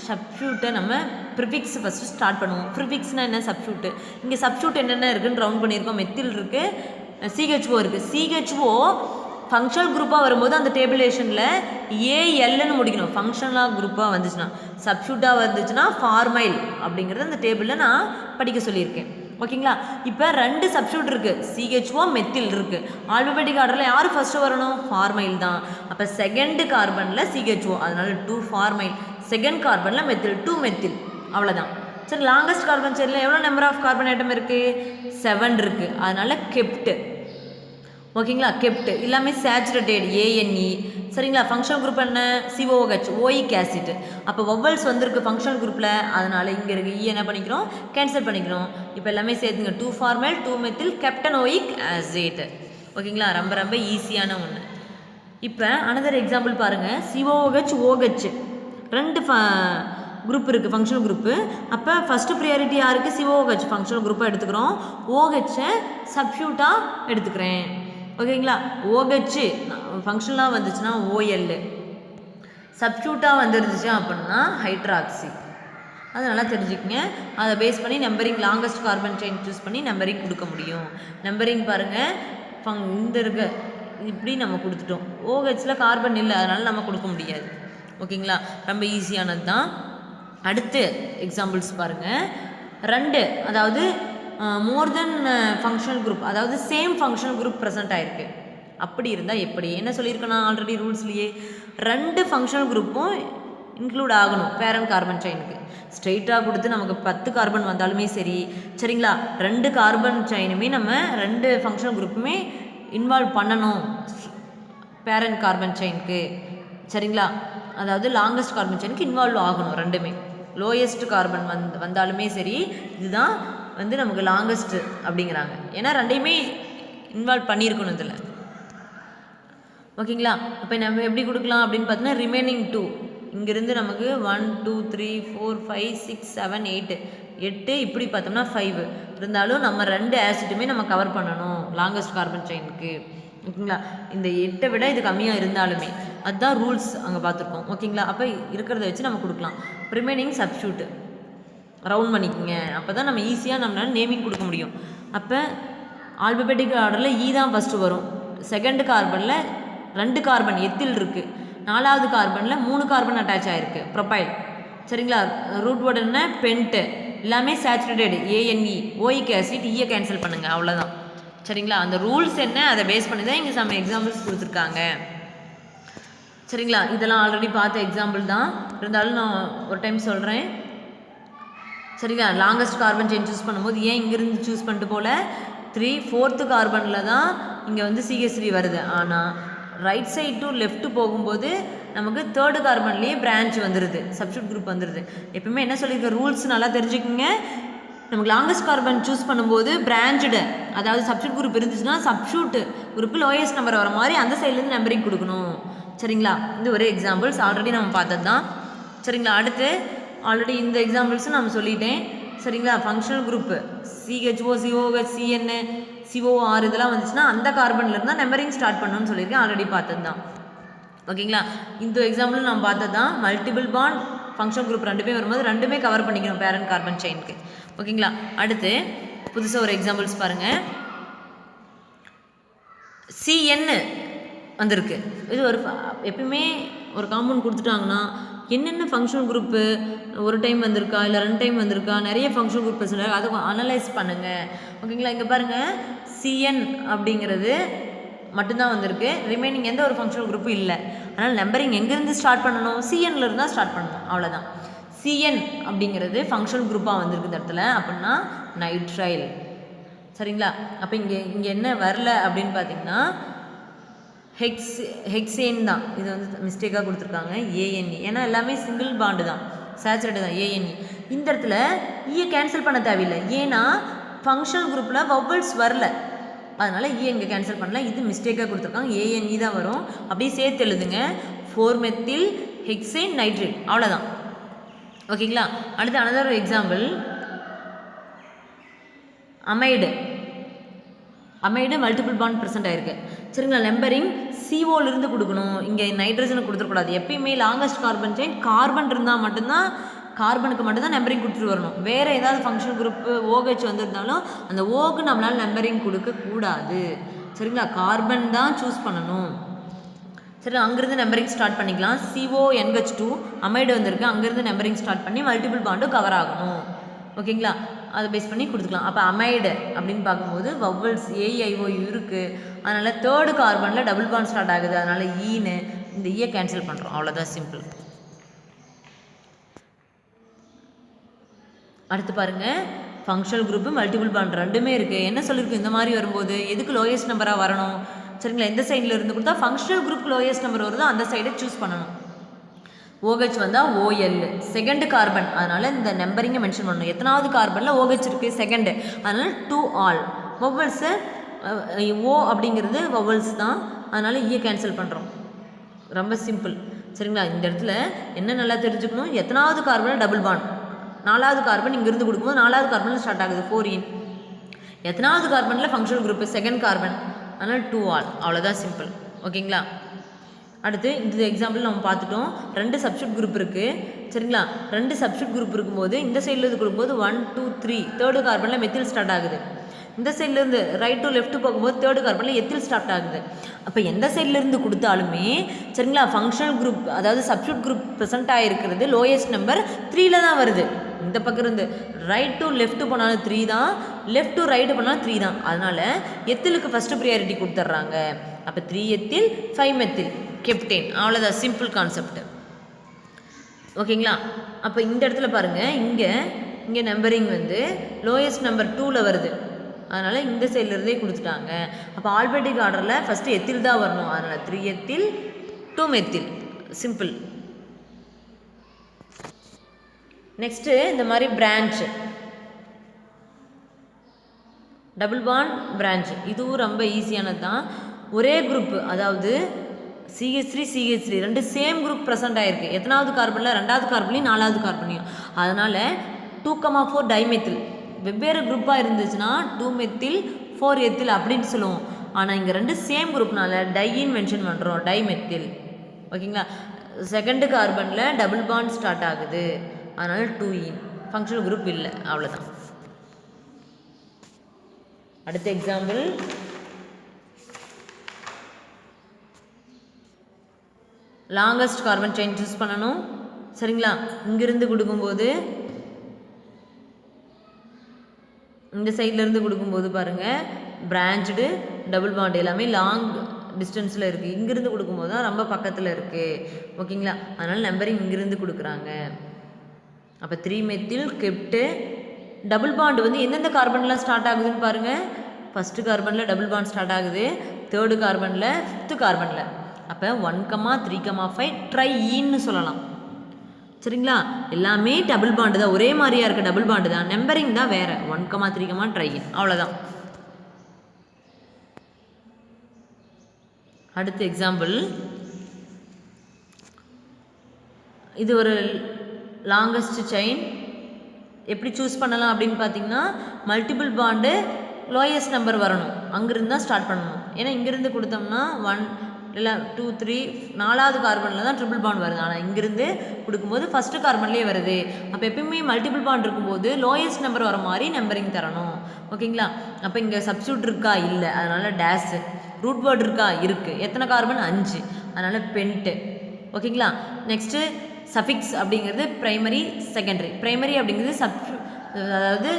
சப்ஸ்டியூட்டை நம்ம ப்ரிஃபிக்ஸ் ஃபஸ்ட்டு ஸ்டார்ட் பண்ணுவோம். ப்ரிஃபிக்ஸ்னால் என்ன, சப்ஸ்டியூட்டு. இங்கே சப்ஸ்டியூட் என்னென்ன இருக்குதுன்னு ரவுண்ட் பண்ணியிருக்கோம். மெத்தில் இருக்குது, சிஹெச்ஓ இருக்குது. சிஹெச்ஓ ஃபங்க்ஷனல் குரூப்பாக வரும்போது அந்த டேபிளேஷனில் ஏஎல்னு முடிக்கணும். ஃபங்க்ஷனலாக குரூப்பாக வந்துச்சுன்னா, சப்ஸ்டியூட்டாக வந்துச்சுன்னா ஃபார்மைல் அப்படிங்கிறது அந்த டேபிளில் நான் படிக்க சொல்லியிருக்கேன். ஓகேங்களா. இப்போ 2 சப்ஸ்டியூட் இருக்குது, சிஹெச்ஓ மெத்தில் இருக்குது. ஆல்பபெட்டிக் ஆர்டரில் யார் ஃபஸ்ட்டு வரணும், ஃபார்மைல் தான். அப்போ செகண்ட் கார்பனில் சிஹெச்ஓ, அதனால் 2 ஃபார்மைல். செகண்ட் கார்பனில் மெத்தில், 2 மெத்தில், அவ்வளோதான். சரி. லாங்கஸ்ட் கார்பன் செயினில் எவ்வளோ நம்பர் ஆஃப் கார்பன் ஐட்டம் இருக்குது, 7 இருக்குது, அதனால் கெப்ட். ஓகேங்களா. கெப்ட் எல்லாமே சேச்சுரேட்டட், ஏஎன்இ. சரிங்களா. ஃபங்க்ஷனல் குரூப் என்ன, சிஓஹெச், ஓயிக் ஆசிட். அப்போ வவல்ஸ் வந்திருக்கு ஃபங்க்ஷனல் குரூப்பில், அதனால் இங்கே இருக்க இ என்ன பண்ணிக்கிறோம், கேன்சல் பண்ணிக்கிறோம். இப்போ எல்லாமே சேர்த்துங்க, 2 ஃபார்மல், 2 மெத்தில், கேப்டன் ஓயிக் ஆசிட். ஓகேங்களா. ரொம்ப ரொம்ப ஈஸியான ஒன்று. இப்போ அனதர் எக்ஸாம்பிள் பாருங்கள், சிஓஹெச் ஓஹெச் 2 குரூப் இருக்குது, ஃபங்க்ஷனல் குரூப்பு. அப்போ ஃபஸ்ட்டு ப்ரியாரிட்டி யாருக்கு, சிஓஹெச் ஃபங்க்ஷனல் குரூப்பாக எடுத்துக்கிறோம், ஓஹெச்சை சப்ஸ்டியூட்டாக எடுத்துக்கிறேன். ஓகேங்களா. ஓஹெச் ஃபங்க்ஷனலாக வந்துச்சுன்னா ஓஎல், சப்ஸ்டியூட்டாக வந்துருந்துச்சு அப்படின்னா ஹைட்ராக்சி. அது நல்லா தெரிஞ்சுக்கங்க. அதை பேஸ் பண்ணி numbering longest carbon chain choose பண்ணி நம்பரிங் கொடுக்க முடியும். நம்பரிங் பாருங்கள், இந்த இருக்க இப்படி நம்ம கொடுத்துட்டோம். ஓஹெச்சில் கார்பன் இல்லை, அதனால் நம்ம கொடுக்க முடியாது. ஓகேங்களா. ரொம்ப ஈஸியானது தான். அடுத்து எக்ஸாம்பிள்ஸ் பாருங்கள், 2, அதாவது மோர் தென் ஃபங்க்ஷனல் குரூப், அதாவது சேம் ஃபங்க்ஷனல் குரூப் ப்ரெசென்ட் ஆகிருக்கு. அப்படி இருந்தால் எப்படி, என்ன சொல்லியிருக்கேன் நான் ஆல்ரெடி ரூல்ஸ்லேயே, 2 ஃபங்க்ஷனல் குரூப்பும் இன்க்ளூட் ஆகணும் பேரண்ட் கார்பன் செயினுக்கு. ஸ்ட்ரெயிட்டாக கொடுத்து நமக்கு 10 கார்பன் வந்தாலுமே சரி, சரிங்களா, 2 கார்பன் செயினுமே நம்ம 2 ஃபங்க்ஷனல் குரூப்புமே இன்வால்வ் பண்ணணும் பேரண்ட் கார்பன் செயினுக்கு. சரிங்களா. அதாவது லாங்கஸ்ட் கார்பன் செயினுக்கு இன்வால்வ் ஆகணும் ரெண்டுமே. லோயஸ்ட் கார்பன் வந்தாலுமே சரி, இதுதான் வந்து நமக்கு லாங்கஸ்ட்டு அப்படிங்கிறாங்க. ஏன்னா ரெண்டையுமே இன்வால்வ் பண்ணியிருக்கணும் இதில். ஓகேங்களா. அப்போ நம்ம எப்படி கொடுக்கலாம் அப்படின்னு பார்த்தீங்கன்னா, ரிமைனிங் 2 இங்கேருந்து நமக்கு 1 2 3 4 5 6 7 8 இப்படி பார்த்தோம்னா 5 இருந்தாலும் நம்ம 2 ஆசிட்டுமே நம்ம கவர் பண்ணணும் லாங்கஸ்ட் கார்பன் செயினுக்கு. ஓகேங்களா. இந்த 8 விட இது கம்மியாக இருந்தாலுமே அதுதான் ரூல்ஸ் அங்கே பார்த்துருக்கோம். ஓகேங்களா. அப்போ இருக்கிறத வச்சு நம்ம கொடுக்கலாம். ரிமைனிங் சப்ஸ்டியூட் ரவுண்ட் பண்ணிக்கோங்க, அப்போ தான் நம்ம ஈஸியாக நம்மளால் நேமிங் கொடுக்க முடியும். அப்போ ஆல்பபெட்டிக் ஆர்டரில் ஈ தான் ஃபஸ்ட்டு வரும். செகண்ட் கார்பனில் 2 கார்பன் எத்தில் இருக்குது, 4வது கார்பனில் 3 கார்பன் அட்டாச் ஆகிருக்கு ப்ரொபைல். சரிங்களா. ரூட் வேர்டு என்ன, பென்ட்டு, எல்லாமே சேச்சுரேட்டட், ஏஎன்இ, ஓயிக் ஆசிட், ஈயை கேன்சல் பண்ணுங்கள், அவ்வளோதான். சரிங்களா. அந்த ரூல்ஸ் என்ன அதை பேஸ் பண்ணி தான் இங்கே சம் எக்ஸாம்பிள்ஸ் கொடுத்துருக்காங்க. சரிங்களா. இதெல்லாம் ஆல்ரெடி பார்த்த எக்ஸாம்பிள் தான், இருந்தாலும் நான் ஒரு டைம் சொல்கிறேன். சரிங்களா. லாங்கஸ்ட் கார்பன் செயின் சூஸ் பண்ணும்போது ஏன் இங்கேருந்து சூஸ் பண்ணிட்டு போல 3 4th கார்பனில் தான் இங்கே வந்து CH3 வருது. ஆனால் ரைட் சைடு டு லெஃப்ட் போகும்போது நமக்கு 3rd கார்பன்லேயே பிரான்ச் வந்துடுது, சப்ஸ்டியூட் குரூப் வந்துடுது. எப்பவுமே என்ன சொல்லியிருக்க ரூல்ஸ் நல்லா தெரிஞ்சுக்கோங்க. நமக்கு லாங்கஸ்ட் கார்பன் சூஸ் பண்ணும்போது பிரான்ச்டு அதாவது சப்ஸ்டியூட் குரூப் இருந்துச்சுன்னா சப்ஸ்டியூட் குரூப்பு லோயஸ்ட் நம்பர் வர மாதிரி அந்த சைட்லேருந்து நம்பரிங் கொடுக்கணும். சரிங்களா. இது ஒரு எக்ஸாம்பிள்ஸ் ஆல்ரெடி நம்ம பார்த்தது தான். சரிங்களா. அடுத்து ஆல்ரெடி இந்த எக்ஸாம்பிள்ஸும் நம்ம சொல்லிட்டேன். சரிங்களா. Functional group CHO COH CN COR இதெல்லாம் வந்துச்சுன்னா அந்த கார்பனில் இருந்தால் நம்பரிங் ஸ்டார்ட் பண்ணணும்னு சொல்லியிருக்கேன், ஆல்ரெடி பார்த்தது தான். ஓகேங்களா. இந்த எக்ஸாம்பிள் நம்ம பார்த்தது தான். மல்டிபிள் பாண்ட் ஃபங்க்ஷன் குரூப் ரெண்டுமே வரும்போது ரெண்டுமே கவர் பண்ணிக்கணும் பேரண்ட் கார்பன் செயினுக்கு. ஓகேங்களா. அடுத்து புதுசாக ஒரு எக்ஸாம்பிள்ஸ் பாருங்கள். CN வந்திருக்கு. இது ஒரு எப்பயுமே ஒரு காம்பவுண்ட் கொடுத்துட்டாங்கன்னா என்னென்ன ஃபங்க்ஷன் குரூப்பு ஒரு டைம் வந்திருக்கா இல்லை 2 டைம் வந்திருக்கா, நிறைய ஃபங்க்ஷன் குரூப் சொல்லுங்கள், அதை அனலைஸ் பண்ணுங்கள். ஓகேங்களா. இங்கே பாருங்கள் CN அப்படிங்கிறது மட்டும்தான் வந்திருக்கு, ரிமைனிங் எந்த ஒரு ஃபங்க்ஷனல் குரூப்பும் இல்லை. அதனால் நம்பரிங் எங்கேருந்து ஸ்டார்ட் பண்ணணும், CNல இருந்தால் ஸ்டார்ட் பண்ணணும், அவ்வளோதான். CN அப்படிங்கிறது ஃபங்க்ஷனல் குரூப்பாக வந்திருக்கு இந்த இடத்துல, அப்படின்னா நைட்ரைல். சரிங்களா. அப்போ இங்கே என்ன வரல அப்படின்னு பார்த்தீங்கன்னா ஹெக்ஸேன் தான். இது வந்து மிஸ்டேக்காக கொடுத்துருக்காங்க ANE, ஏன்னா எல்லாமே சிங்கிள் பாண்டு தான், சேச்சுரேட்டட் தான் ANE. இந்த இடத்துல ஈயை கேன்சல் பண்ண தேவையில்லை, ஏன்னா ஃபங்க்ஷனல் குரூப்பில் வவல்ஸ் வரல, அதனால் இங்கே கேன்சல் பண்ணல. இது மிஸ்டேக்காக கொடுத்துருக்காங்க, ANE தான் வரும். அப்படியே சேர்த்து எழுதுங்க 4-மெத்தில் ஹெக்ஸேன் நைட்ரேட், அவ்வளோதான். ஓகேங்களா. அடுத்து another example amide multiple bond present ஆயிருக்கு. சரிங்களா. நம்பரிங் COலிருந்து கொடுக்கணும், இங்கே நைட்ரஜனை கொடுத்துடக்கூடாது. எப்பயுமே லாங்கஸ்ட் கார்பன் செயின் கார்பன் இருந்தால் மட்டும்தான், கார்பனுக்கு மட்டும்தான் நம்பரிங் கொடுத்துட்டு வரணும். வேறு ஏதாவது ஃபங்க்ஷன் குரூப்பு OH வந்திருந்தாலும் அந்த ஓக்கு நம்மளால் நம்பரிங் கொடுக்கக்கூடாது. சரிங்களா. கார்பன் தான் சூஸ் பண்ணணும். சரி, அங்கேருந்து நம்பரிங் ஸ்டார்ட் பண்ணிக்கலாம். CONH2 அமைடு வந்திருக்கு, அங்கேருந்து நம்பரிங் ஸ்டார்ட் பண்ணி மல்டிபிள் பாண்டும் கவர் ஆகணும். ஓகேங்களா. அதை பேஸ் பண்ணி கொடுத்துக்கலாம். அப்போ அமைடு அப்படின்னு பார்க்கும்போது வவல்ஸ் AIOU இருக்குது, அதனால் 3rd கார்பனில் டபுள் பாண்ட் ஸ்டார்ட் ஆகுது, அதனால் ஈன்னு இந்த ஈயை கேன்சல் பண்ணுறோம், அவ்வளோதான், சிம்பிள். அடுத்து பாருங்கள், ஃபங்க்ஷனல் குரூப்பு மல்டிபிள் பாண்ட் ரெண்டுமே இருக்குது. என்ன சொல்லியிருக்கு இந்த மாதிரி வரும்போது எதுக்கு லோயஸ்ட் நம்பராக வரணும். சரிங்களா. எந்த சைடில் இருந்து கொடுத்தா ஃபங்க்ஷனல் குரூப் லோயஸ்ட் நம்பர் வருதோ அந்த சைடை சூஸ் பண்ணணும். OH வந்தால் OL செகண்ட் கார்பன், அதனால் இந்த நம்பரிங்கை மென்ஷன் பண்ணணும். எத்தனாவது கார்பனில் OH இருக்குது, செகண்டு, அதனால் 2 ஆல். வவல்ஸு O அப்படிங்கிறது வவல்ஸ் தான், அதனால் ஈயை கேன்சல் பண்ணுறோம், ரொம்ப சிம்பிள். சரிங்களா. இந்த இடத்துல என்ன நல்லா தெரிஞ்சுக்கணும், எத்தனாவது கார்பனில் டபுள் பாண்ட், 4வது கார்பன் இங்கேருந்து கொடுக்கும்போது 4வது கார்பனில் ஸ்டார்ட் ஆகுது 4 எத்தனாவது கார்பனில் ஃபங்க்ஷனல் குரூப்பு செகண்ட் கார்பன், அதனால் 2 ஆல், அவ்வளோதான், சிம்பிள். ஓகேங்களா. அடுத்து இந்த எக்ஸாம்பிள் நம்ம பார்த்துட்டோம். 2 சப்ஸ்டியூட் குரூப் இருக்குது. சரிங்களா. 2 சப்ஸ்டியூட் குரூப் இருக்கும்போது இந்த சைடில் இருந்து கொடுக்கும்போது 1 2 3 3rd கார்பனில் மெத்தில் ஸ்டார்ட் ஆகுது. இந்த சைட்லேருந்து ரைட் டு லெஃப்ட் போகும்போது 3rd கார்பனில் எத்தில் ஸ்டார்ட் ஆகுது. அப்போ எந்த சைட்லேருந்து கொடுத்தாலுமே சரிங்களா, ஃபங்க்ஷனல் குரூப் அதாவது சப்ஸ்டியூட் குரூப் ப்ரெசென்ட் ஆகிருக்கிறது லோயஸ்ட் நம்பர் 3ல் தான் வருது. இந்த பக்கம் இருந்து ரைட் டு லெஃப்ட் போனாலும் 3 தான், லெஃப்ட் டு ரைட்டு போனாலும் 3 தான். அதனால் எத்திலுக்கு ஃபஸ்ட்டு ப்ரியாரிட்டி கொடுத்துட்றாங்க. அப்போ 3 எத்தில் 5 மெத்தில் கெப்டேன், அவ்வளோதான், சிம்பிள் கான்செப்ட். ஓகேங்களா. அப்போ இந்த இடத்துல பாருங்கள், இங்கே நம்பரிங் வந்து லோயஸ்ட் நம்பர் 2ல் வருது, அதனால் இந்த சைட்லேருந்தே கொடுத்துட்டாங்க. அப்போ ஆல்பெட்டிக் ஆர்டரில் ஃபஸ்ட்டு எத்தில் தான் வரணும், அதனால் 3 எத்தில் 2 மெத்தில், சிம்பிள். நெக்ஸ்ட்டு இந்த மாதிரி பிரான்ச் டபுள் பாண்ட் பிரான்ச், இதுவும் ரொம்ப ஈஸியானது தான். ஒரே குரூப்பு, அதாவது CH3 ரெண்டு சேம் குரூப் ப்ரெசென்ட் ஆகிருக்கு. எத்தனாவது கார்பனில், 2வது கார்பன்லையும் 4வது கார்பன்லையும். அதனால் 2,4 டைமெத்தில் வெவ்வேறு குரூப்பாக இருந்துச்சுன்னா 2 மெத்தில் 4 எத்தில் அப்படின்னு சொல்லுவோம். ஆனால் இங்கே 2 சேம் குரூப்னால டைன்னு மென்ஷன் பண்ணுறோம், டைமெத்தில். ஓகேங்களா. செகண்டு கார்பனில் டபுள் பாண்ட் ஸ்டார்ட் ஆகுது, அதனால் 2 ஈன், ஃபங்க்ஷனல் குரூப் இல்லை, அவ்வளோதான். அடுத்த example longest carbon chain choose பண்ணணும். சரிங்களா. இங்கிருந்து கொடுக்கும்போது இந்த சைட்லேருந்து கொடுக்கும்போது பாருங்கள் பிரான்ச்டு டபுள் பாண்ட் எல்லாமே லாங் டிஸ்டன்ஸில் இருக்குது. இங்கிருந்து கொடுக்கும்போது தான் ரொம்ப பக்கத்தில் இருக்குது. ஓகேங்களா. அதனால் நம்பரிங் இங்கிருந்து கொடுக்குறாங்க. அப்போ 3-மெத்தில் கெப்ட்டு. டபுள் பாண்டு வந்து எந்தெந்த கார்பன்லாம் ஸ்டார்ட் ஆகுதுன்னு பாருங்கள். ஃபஸ்ட்டு கார்பனில் டபுள் பாண்ட் ஸ்டார்ட் ஆகுது, தேர்டு கார்பனில், 5th கார்பனில். அப்போ 1,3,5 ட்ரைன்னு சொல்லலாம். சரிங்களா? எல்லாமே டபுள் பாண்டு தான், ஒரே மாதிரியாக இருக்க டபுள் பாண்டு தான், நம்பரிங் தான் வேறு. 1,3, ட்ரையின், அவ்வளோதான். அடுத்த எக்ஸாம்பிள், இது ஒரு லாங்கஸ்ட் செயின். எப்படி சூஸ் பண்ணலாம் அப்படின்னு பார்த்தீங்கன்னா, மல்டிபிள் பாண்டு லோயஸ்ட் நம்பர் வரணும், அங்கிருந்து தான் ஸ்டார்ட் பண்ணணும். ஏன்னா இங்கிருந்து கொடுத்தோம்னா 1 இல்லை 2 3 4வது கார்பனில் தான் ட்ரிபிள் பாண்ட் வருது. ஆனால் இங்கிருந்து கொடுக்கும்போது ஃபஸ்ட்டு கார்பன்லேயே வருது. அப்போ எப்பயுமே மல்டிபிள் பாண்ட் இருக்கும்போது லோயஸ்ட் நம்பர் வர மாதிரி நம்பரிங் தரணும். ஓகேங்களா? அப்போ இங்கே சப்ஸ்டியூட் இருக்கா? இல்லை, அதனால் டேஸு. ரூட் வேர்டு இருக்கா? இருக்குது. எத்தனை கார்பன்? 5, அதனால் பென்ட்டு. ஓகேங்களா? நெக்ஸ்ட்டு சஃபிக்ஸ் அப்படிங்கிறது ப்ரைமரி, செகண்டரி. ப்ரைமரி அப்படிங்கிறது அதாவது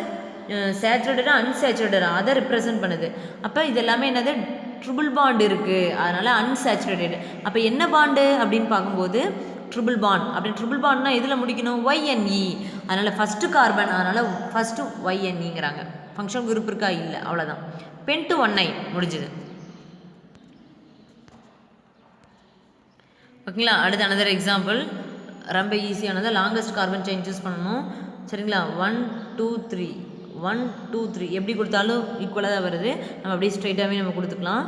சேச்சுரேட்டடா அன்சேச்சுரேட்டடா அதை ரிப்ரசன்ட் பண்ணுது. அப்போ இது எல்லாமே என்னது? ட்ரிபிள் பாண்ட் இருக்குது, அதனால் அன்சேச்சுரேட்டட். அப்போ என்ன பாண்டு அப்படின்னு பார்க்கும்போது ட்ரிபிள் பாண்ட். அப்படி ட்ரிபிள் பாண்ட்னா எதில் முடிக்கணும்? YNE. அதனால் ஃபஸ்ட்டு கார்பன், அதனால் ஃபஸ்ட்டு YNEங்கிறாங்க. ஃபங்க்ஷன் குரூப் இருக்கா? இல்லை, அவ்வளோதான். பென்ட்டு 19 முடிஞ்சுது. ஓகேங்களா? அடுத்து அனதர் எக்ஸாம்பிள், ரொம்ப ஈஸியானது. லாங்கஸ்ட் கார்பன் செயின் சூஸ் பண்ணணும். சரிங்களா? 1 2 3 1 2 3 எப்படி கொடுத்தாலும் ஈக்குவலாக தான் வருது. நம்ம அப்படியே ஸ்ட்ரைட்டாகவே நம்ம கொடுத்துக்கலாம்.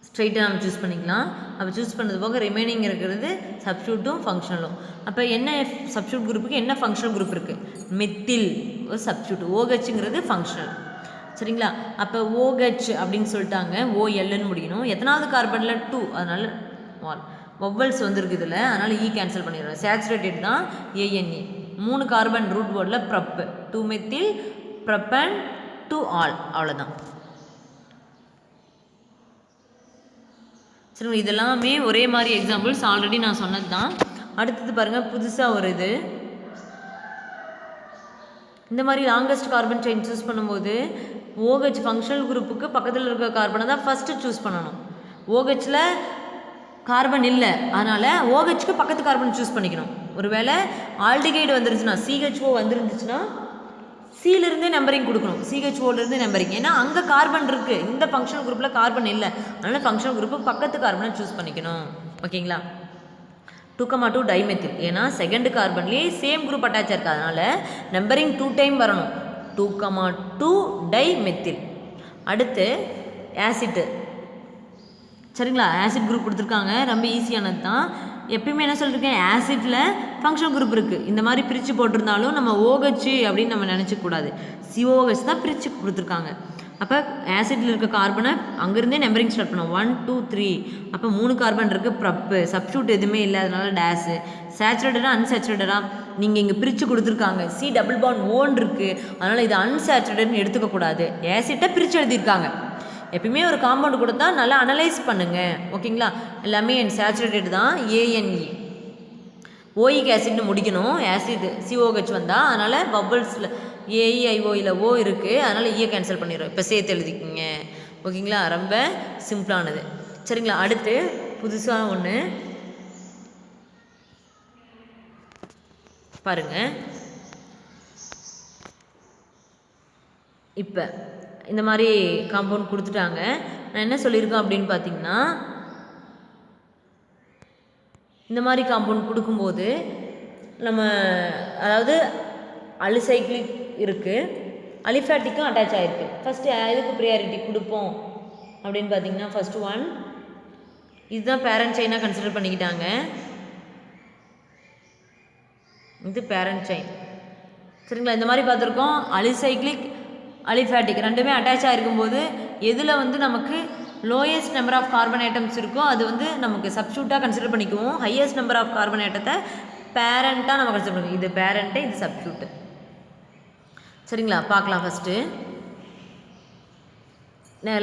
ஸ்ட்ரைட்டாக நம்ம சூஸ் பண்ணிக்கலாம். அப்போ சூஸ் பண்ணது போக ரிமைனிங் இருக்கிறது சப்ஸ்டியூட்டும் ஃபங்க்ஷனலும். அப்போ என்ன சப்ஸ்டியூட் குரூப்புக்கு என்ன ஃபங்க்ஷனல் குரூப் இருக்குது? மெத்தில் ஒரு சப்ஸ்டியூட். OHங்கிறது ஃபங்க்ஷனல். சரிங்களா? அப்போ OH அப்படின்னு சொல்லிட்டாங்க, OLன்னு முடியணும். எத்தனாவது கார்பனில்? 2, அதனால் வவ்வல்ஸ் வந்துருக்கு இதில், அதனால் E கேன்சல் பண்ணிடுறோம். சேச்சுரேட்டட் தான் ANE. 3 கார்பன் ரூட் வேர்டில் ப்ரப், 2-மெத்தில் ப்ரப்பன் 2 ஆல், அவ்வளோதான். சரி, இதெல்லாமே ஒரே மாதிரி எக்ஸாம்பிள்ஸ், ஆல்ரெடி நான் சொன்னது தான். அடுத்தது பாருங்கள், புதுசாக ஒரு இது. இந்த மாதிரி லாங்கஸ்ட் கார்பன் செயின் சூஸ் பண்ணும்போது OH ஃபங்க்ஷனல் குரூப்புக்கு பக்கத்தில் இருக்க கார்பனை தான் ஃபஸ்ட்டு சூஸ் பண்ணணும். OHல கார்பன் இல்லை, அதனால் OHக்கு பக்கத்து கார்பன் சூஸ் பண்ணிக்கணும். ஒருவேளை ஆல்டிகைடு வந்துருச்சுன்னா, CHO வந்துருந்துச்சுன்னா சிலிருந்தே நம்பரிங் கொடுக்கணும், CHOலேருந்து நம்பரிங். ஏன்னா அங்கே கார்பன் இருக்குது, இந்த ஃபங்க்ஷனல் குரூப்பில் கார்பன் இல்லை, அதனால் ஃபங்க்ஷனல் குரூப்பு பக்கத்து கார்பனை சூஸ் பண்ணிக்கணும். ஓகேங்களா? 2,2 டைமெத்தில். ஏன்னா செகண்ட் கார்பன்லேயே சேம் குரூப் அட்டாச் இருக்குது, அதனால் நம்பரிங் 2 டைம் வரணும். 2,2 டைமெத்தில். அடுத்து ஆசிட்டு. சரிங்களா? ஆசிட் குரூப் கொடுத்துருக்காங்க, ரொம்ப ஈஸியானது தான். எப்பயுமே என்ன சொல்லியிருக்கேன்? ஆசிட்டில் ஃபங்க்ஷனல் குரூப் இருக்குது. இந்த மாதிரி பிரித்து போட்டிருந்தாலும் நம்ம OH அப்படின்னு நம்ம நினச்சிக்கூடாது, COOH தான் பிரித்து கொடுத்துருக்காங்க. அப்போ ஆசிட்டில் இருக்க கார்பனை அங்கேருந்தே நம்பரிங் ஸ்டார்ட் பண்ணோம். 1 2 3. அப்போ 3 கார்பன் இருக்குது, ப்ரப்பு. சப்ஸ்டியூட் எதுவுமே இல்லை, அதனால டேஸு. சேச்சுரேட்டடாக அன்சேச்சுரேட்டடாக நீங்கள் இங்கே பிரித்து கொடுத்துருக்காங்க. C டபுள் பாண்ட் ஓன் இருக்குது, அதனால் இது அன்சேச்சுரேட்டட்னு எடுத்துக்கக்கூடாது. ஆசிட்டை பிரித்து எழுதியிருக்காங்க. எப்பயுமே ஒரு காம்பவுண்டு கொடுத்தா நல்லா அனலைஸ் பண்ணுங்கள். ஓகேங்களா? எல்லாமே சேச்சுரேட்டட் தான். ANE. OEக்கு ஆசிட்னு முடிக்கணும், ஆசிட் COH வந்தால், அதனால் பபிள்ஸில் AEIOயில் O இருக்குது, அதனால் E கேன்சல் பண்ணிடுறோம். இப்போ சேர்த்து எழுதிக்கிங்க. ஓகேங்களா? ரொம்ப சிம்பிளானது. சரிங்களா? அடுத்து புதுசாக ஒன்று பாருங்கள். இப்போ இந்த மாதிரி காம்பவுண்ட் கொடுத்துட்டாங்க. நான் என்ன சொல்லியிருக்கேன் அப்படின்னு பார்த்தீங்கன்னா, இந்த மாதிரி காம்பவுண்ட் கொடுக்கும்போது நம்ம அதாவது அலிசைக்ளிக் இருக்குது, அலிஃபேட்டிக்கும் அட்டாச் ஆகிருக்கு. ஃபஸ்ட்டு எதுக்கு ப்ரியாரிட்டி கொடுப்போம் அப்படின்னு பார்த்தீங்கன்னா, ஃபஸ்ட்டு 1 இதுதான் பேரண்ட் செயினாக கன்சிடர் பண்ணிக்கிட்டாங்க. இது பேரண்ட் செயின். சரிங்களா? இந்த மாதிரி பார்த்துருக்கோம். அலிசைக்ளிக், அலிஃபேட்டிக் ரெண்டுமே அட்டாச் ஆகிருக்கும்போது எதில் வந்து நமக்கு lowest number of carbon atoms இருக்கோ அது வந்து நமக்கு சப்ஸ்டியூட்டாக கன்சிடர் பண்ணிக்குவோம். ஹையஸ்ட் நம்பர் ஆஃப் கார்பன் ஐட்டத்தை பேரண்ட்டாக நம்ம கன்சிடர் பண்ணிக்குவோம். இது பேரண்ட்டு, இது சப்ஸ்டியூட்டு. சரிங்களா? பார்க்கலாம். First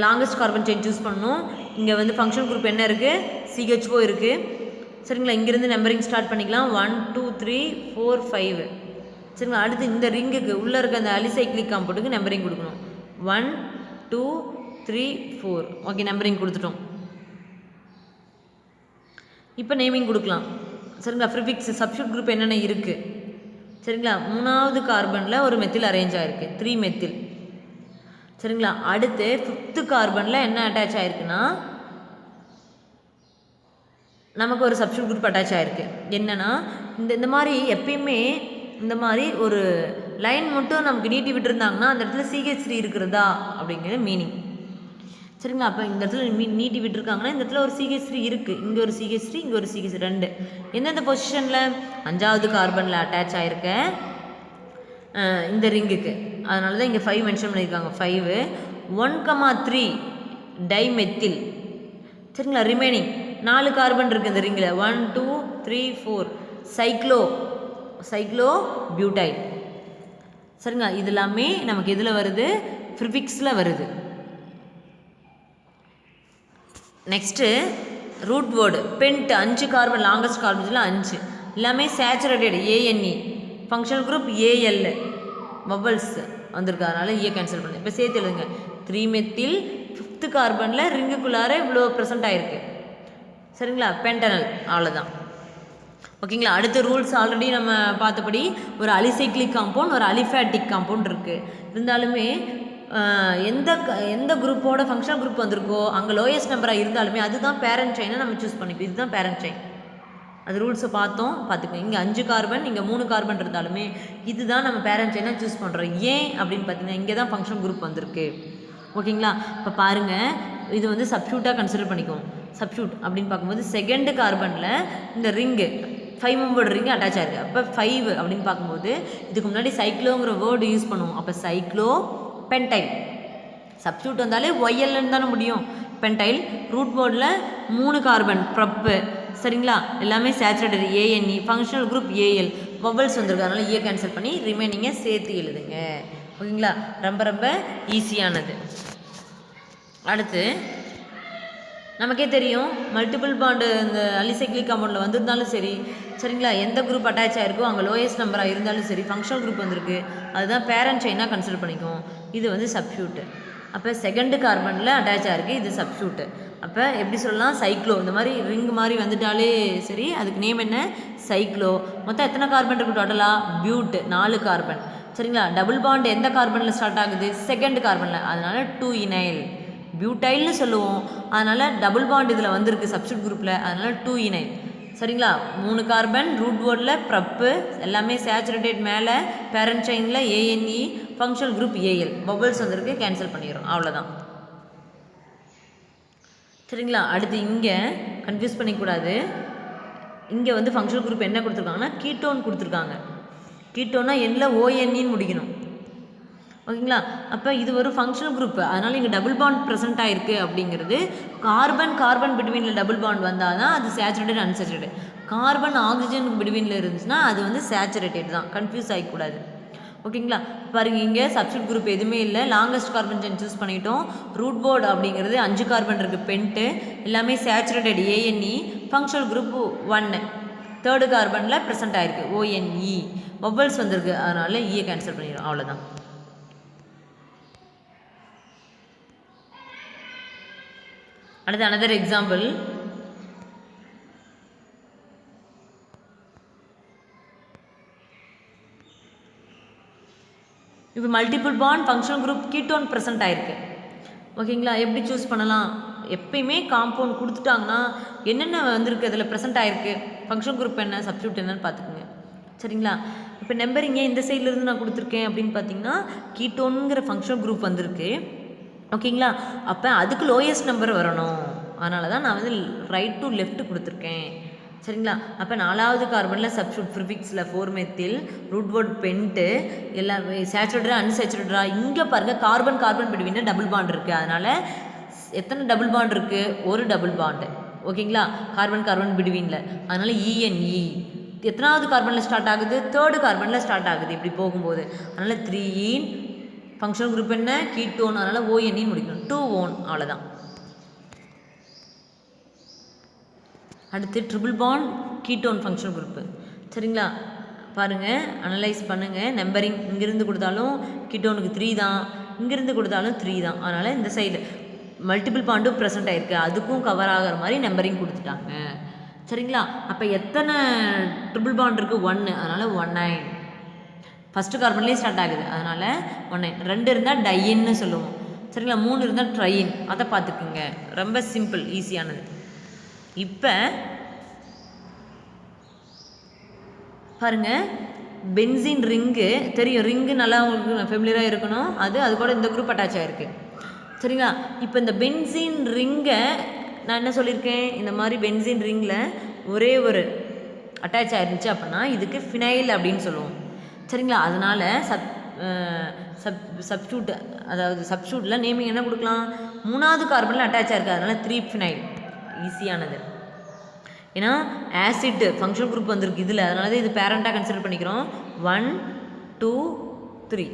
longest carbon chain choose பண்ணணும். இங்கே வந்து ஃபங்க்ஷன் குரூப் என்ன இருக்குது? CHO இருக்குது. சரிங்களா? இங்கேருந்து நம்பரிங் ஸ்டார்ட் பண்ணிக்கலாம். 1 2 3 4 5. சரிங்களா? அடுத்து இந்த ரிங்குக்கு உள்ளே இருக்க அந்த அலிசைக்ளிக் காம்பவுண்டுக்கு நம்பரிங் கொடுக்கணும். 1 2 3 4. ஓகே, நம்பரிங் கொடுத்துட்டோம். இப்போ நேமிங் கொடுக்கலாம். சரிங்களா. ப்ரிஃபிக்ஸ் சப்ஸ்டிட்யூட் குரூப் என்னென்ன இருக்குது சரிங்களா. 3வது கார்பனில் ஒரு மெத்தில் அரேஞ்ச் ஆகிருக்கு 3 மெத்தில் சரிங்களா. அடுத்து 5th கார்பனில் என்ன அட்டாச் ஆகிருக்குன்னா நமக்கு ஒரு சப்ஸ்டிட்யூட் குரூப் அட்டாச் ஆகிருக்கு. என்னென்னா இந்த மாதிரி எப்பயுமே இந்த மாதிரி ஒரு லைன் மட்டும் நமக்கு நீட்டி விட்டுருந்தாங்கன்னா அந்த இடத்துல CH3 இருக்கிறதா அப்படிங்கிறது மீனிங் சரிங்களா. அப்போ இந்த இடத்துல நீட்டி விட்டுருக்காங்கன்னா இந்த இடத்துல ஒரு CH3 இருக்குது. இங்கே ஒரு CH3 இங்கே ஒரு CH3 2 எந்தெந்த பொசிஷனில் 5வது கார்பனில் அட்டாச் ஆகிருக்க இந்த ரிங்குக்கு. அதனால தான் இங்கே 5 மென்ஷன் பண்ணியிருக்காங்க. 5 1,3 டைமெத்தில் சரிங்களா. ரிமைனிங் 4 கார்பன் இருக்குது இந்த ரிங்கில் 1 2 3 4 சைக்ளோ பியூட்டைல் சரிங்களா. இது எல்லாமே நமக்கு எதில் வருது ப்ரிஃபிக்ஸில் வருது. Next root word pent 5 carbon longest கார்பன்ஸில் 5 எல்லாமே saturated ANE functional group AL vowels வந்திருக்கு. அதனால் கேன்சல் பண்ணு. இப்போ சேர்த்து எழுதுங்க 3 மெத்தில் 5th கார்பனில் ரிங்குக்குள்ளார இவ்வளோ ப்ரெசென்ட் ஆகிருக்கு சரிங்களா. பென்டனல் அவ்வளோதான் ஓகேங்களா. அடுத்த ரூல்ஸ் ஆல்ரெடி நம்ம பார்த்தபடி ஒரு அலிசைக்ளிக் காம்பவுண்ட் ஒரு அலிஃபேட்டிக் காம்பவுண்ட் இருக்குது. இருந்தாலுமே எந்த குரூப்போட ஃபங்க்ஷனல் குரூப் வந்திருக்கோ அங்கே லோயஸ்ட் நம்பராக இருந்தாலுமே அதுதான் பேரண்ட் செயினை நம்ம சூஸ் பண்ணிப்போம். இதுதான் பேரண்ட் செயின். அது ரூல்ஸை பார்த்துக்கோங்க. இங்கே 5 கார்பன் இங்கே 3 கார்பன் இருந்தாலுமே இதுதான் நம்ம பேரண்ட் செயினாக சூஸ் பண்ணுறோம். ஏன் அப்படின்னு பார்த்தீங்கன்னா இங்கே தான் ஃபங்க்ஷனல் குரூப் வந்திருக்கு ஓகேங்களா. இப்போ பாருங்கள் இது வந்து சப்ஸ்டியூட்டாக கன்சிடர் பண்ணிக்குவோம். சப்ஸ்டியூட் அப்படின்னு பார்க்கும்போது 2nd கார்பனில் இந்த ரிங்கு 5 மெம்பர்டு ரிங்கு அட்டாச் ஆகிருக்கு. அப்போ 5 அப்படின்னு பார்க்கும்போது இதுக்கு முன்னாடி சைக்ளோங்கிற வேர்டு யூஸ் பண்ணுவோம். அப்போ சைக்ளோ பென்டைல் சப்ஸ்டியூட் வந்தாலே ஒய்எல்னு தானே முடியும். பென்டைல் ரூட் வேர்டில் 3 கார்பன் ப்ரப்பு சரிங்களா. எல்லாமே saturated ANE functional group AL vowels வந்திருக்கு. அதனால் கேன்சல் பண்ணி ரிமைனிங்கை சேர்த்து எழுதுங்க ஓகேங்களா. ரொம்ப ஈஸியானது. அடுத்து நமக்கே தெரியும் மல்டிபிள் பாண்டு இந்த அலிசைக்ளிக் காம்பவுண்டில் வந்திருந்தாலும் சரிங்களா. எந்த குரூப் அட்டாச் ஆகிருக்கோ அங்கே லோயஸ்ட் நம்பராக இருந்தாலும் சரி ஃபங்க்ஷனல் குரூப் வந்திருக்கு. அதுதான் பேரண்ட் செயினாக கன்சிடர் பண்ணிக்குவோம். இது வந்து சப்ஸ்டியூட்டு. அப்போ 2nd கார்பனில் அட்டாச் ஆகிருக்கு. இது சப்ஸ்டியூட்டு. அப்போ எப்படி சொல்லலாம் சைக்ளோ இந்த மாதிரி ரிங் மாதிரி வந்துட்டாலே சரி அதுக்கு நேம் என்ன சைக்ளோ. மொத்தம் எத்தனை கார்பன் இருக்குது டோட்டலாக பியூட் 4 கார்பன் சரிங்களா. டபுள் பாண்ட் எந்த கார்பனில் ஸ்டார்ட் ஆகுது 2nd கார்பனில். அதனால் 2 இனைல் பியூட்டைல்னு சொல்லுவோம். அதனால் டபுள் பாண்ட் இதில் வந்திருக்கு சப்ஸ்டிட்யூட் குரூப்பில். அதனால் 2 இனைல் சரிங்களா. 3 கார்பன் ரூட் வேர்டில் ப்ரப்பு எல்லாமே சேச்சுரேட்டட் மேலே பேரண்ட் செயினில் ANE functional group AL bubbles வந்திருக்கு. கேன்சல் பண்ணிடுறோம் அவ்வளோதான் சரிங்களா. அடுத்து இங்கே கன்ஃபியூஸ் பண்ணிக்கூடாது. இங்கே வந்து ஃபங்க்ஷனல் குரூப் என்ன கொடுத்துருக்காங்கன்னா கீட்டோன் கொடுத்துருக்காங்க. கீட்டோன்னா எண்ணில் ONEன்னு முடிக்கணும் ஓகேங்களா. அப்போ இது ஒரு ஃபங்க்ஷனல் குரூப். அதனால் இங்கே டபுள் பாண்ட் ப்ரெசென்ட் ஆகிருக்கு அப்படிங்கிறது கார்பன் பிட்வீனில் டபுள் பாண்ட் வந்தால் தான் அது சேச்சுரேட்டட் அன்சேச்சுரேட்டட். கார்பன் ஆக்சிஜனுக்கு பிட்வீனில் இருந்துச்சுன்னா அது வந்து சேச்சுரேட்டட் தான். கன்ஃபியூஸ் ஆகிக்கூடாது ஓகேங்களா. பாருங்கள் இங்கே சப்ஸ்டிட்யூட் குரூப் எதுவுமே இல்லை. லாங்கஸ்ட் கார்பன் செயின் சூஸ் பண்ணிட்டோம். ரூட் போர்டு அப்படிங்கிறது 5 கார்பன் இருக்குது பென்ட்டு எல்லாமே saturated ANE functional group 1 3rd கார்பனில் ப்ரெசென்ட் ஆகிருக்கு ONE வவல்ஸ் வந்திருக்கு. அதனால் கேன்சல் பண்ணிடுறோம் அவ்வளோதான். அடுத்து another example. இப்போ multiple bond functional group ketone present ஆகிருக்கு ஓகேங்களா. எப்படி சூஸ் பண்ணலாம் எப்பயுமே காம்பவுண்ட் கொடுத்துட்டாங்கன்னா என்னென்ன வந்திருக்கு அதில் ப்ரெசென்ட் ஆகிருக்கு ஃபங்க்ஷனல் குரூப் என்ன சப்ஸ்டிட்யூட் என்னன்னு பார்த்துக்குங்க சரிங்களா. இப்போ நம்பரிங்க இந்த சைட்லேருந்து நான் கொடுத்துருக்கேன் அப்படின்னு பார்த்தீங்கன்னா கீட்டோனுங்கிற ஃபங்க்ஷனல் குரூப் வந்திருக்கு ஓகேங்களா. அப்போ அதுக்கு லோயஸ்ட் நம்பர் வரணும். அதனால தான் நான் வந்து ரைட் டு லெஃப்ட் கொடுத்துருக்கேன் சரிங்களா. அப்போ 4வது கார்பனில் சப்ஸ்டிட்யூட் ப்ரிஃபிக்ஸில் 4 மெத்தில் ரூட் வேர்ட் பென்ட்டு எல்லாமே சேச்சுரேட்டடா அன்சேச்சுரேட்டடா. இங்கே பாருங்கள் கார்பன் பிட்வீனில் டபுள் பாண்ட் இருக்குது. அதனால் எத்தனை டபுள் பாண்ட் இருக்குது ஒரு டபுள் பாண்டு ஓகேங்களா. கார்பன் பிட்வீனில். அதனால் ENE எத்தனாவது கார்பனில் ஸ்டார்ட் ஆகுது 3rd கார்பனில் ஸ்டார்ட் ஆகுது இப்படி போகும்போது. அதனால் 3 ஈன் ஃபங்க்ஷனல் குரூப் என்ன கீட்டோன். அதனால் ONE முடிக்கணும் 2 ஓன் அவ்வளோதான். அடுத்து triple bond ketone functional group சரிங்களா. பாருங்கள் அனலைஸ் பண்ணுங்கள். நம்பரிங் இங்கேருந்து கொடுத்தாலும் கீட்டோனுக்கு 3 தான் இங்கேருந்து கொடுத்தாலும் 3 தான். அதனால் இந்த சைடு மல்டிபிள் பாண்டும் ப்ரெசென்ட் ஆகிருக்கு அதுக்கும் கவர் ஆகிற மாதிரி நம்பரிங் கொடுத்துட்டாங்க சரிங்களா? அப்போ எத்தனை ட்ரிபிள் பாண்ட் இருக்குது? 1, அதனால் 19. ஃபஸ்ட்டு கார்பன்லேயே ஸ்டார்ட் ஆகுது, அதனால் 19. 2 இருந்தால் டையின்னு சொல்லுவோம், சரிங்களா? 3 இருந்தால் ட்ரையின். அதை பார்த்துக்குங்க, ரொம்ப சிம்பிள், ஈஸியானது. இப்போ பாருங்கள், பென்சீன் ரிங்கு தெரியும், ரிங்கு நல்லா உங்களுக்கு ஃபெமிலியராக இருக்கணும். அது கூட இந்த குரூப் அட்டாச் ஆகிருக்கு, சரிங்களா? இப்போ இந்த பென்சீன் ரிங்கை நான் என்ன சொல்லியிருக்கேன், இந்த மாதிரி பென்சீன் ரிங்கில் ஒரே ஒரு அட்டாச் ஆகிருந்துச்சு அப்படின்னா இதுக்கு ஃபினைல் அப்படின்னு சொல்லுவோம், சரிங்களா? அதனால் சப்ஸ்டியூட், அதாவது சப்ஸ்டியூட்டில் நேமிங் என்ன கொடுக்கலாம்? 3வது கார்பனில் அட்டாச் ஆகிருக்கு, அதனால் 3 ஃபினைல். ஈஸியானது. ஏன்னா ஆசிட் ஃபங்க்ஷன் குரூப் வந்திருக்கு இதில், அதனால தான் இது பேரண்ட்டாக கன்சிடர் பண்ணிக்கிறோம். 1 2 3,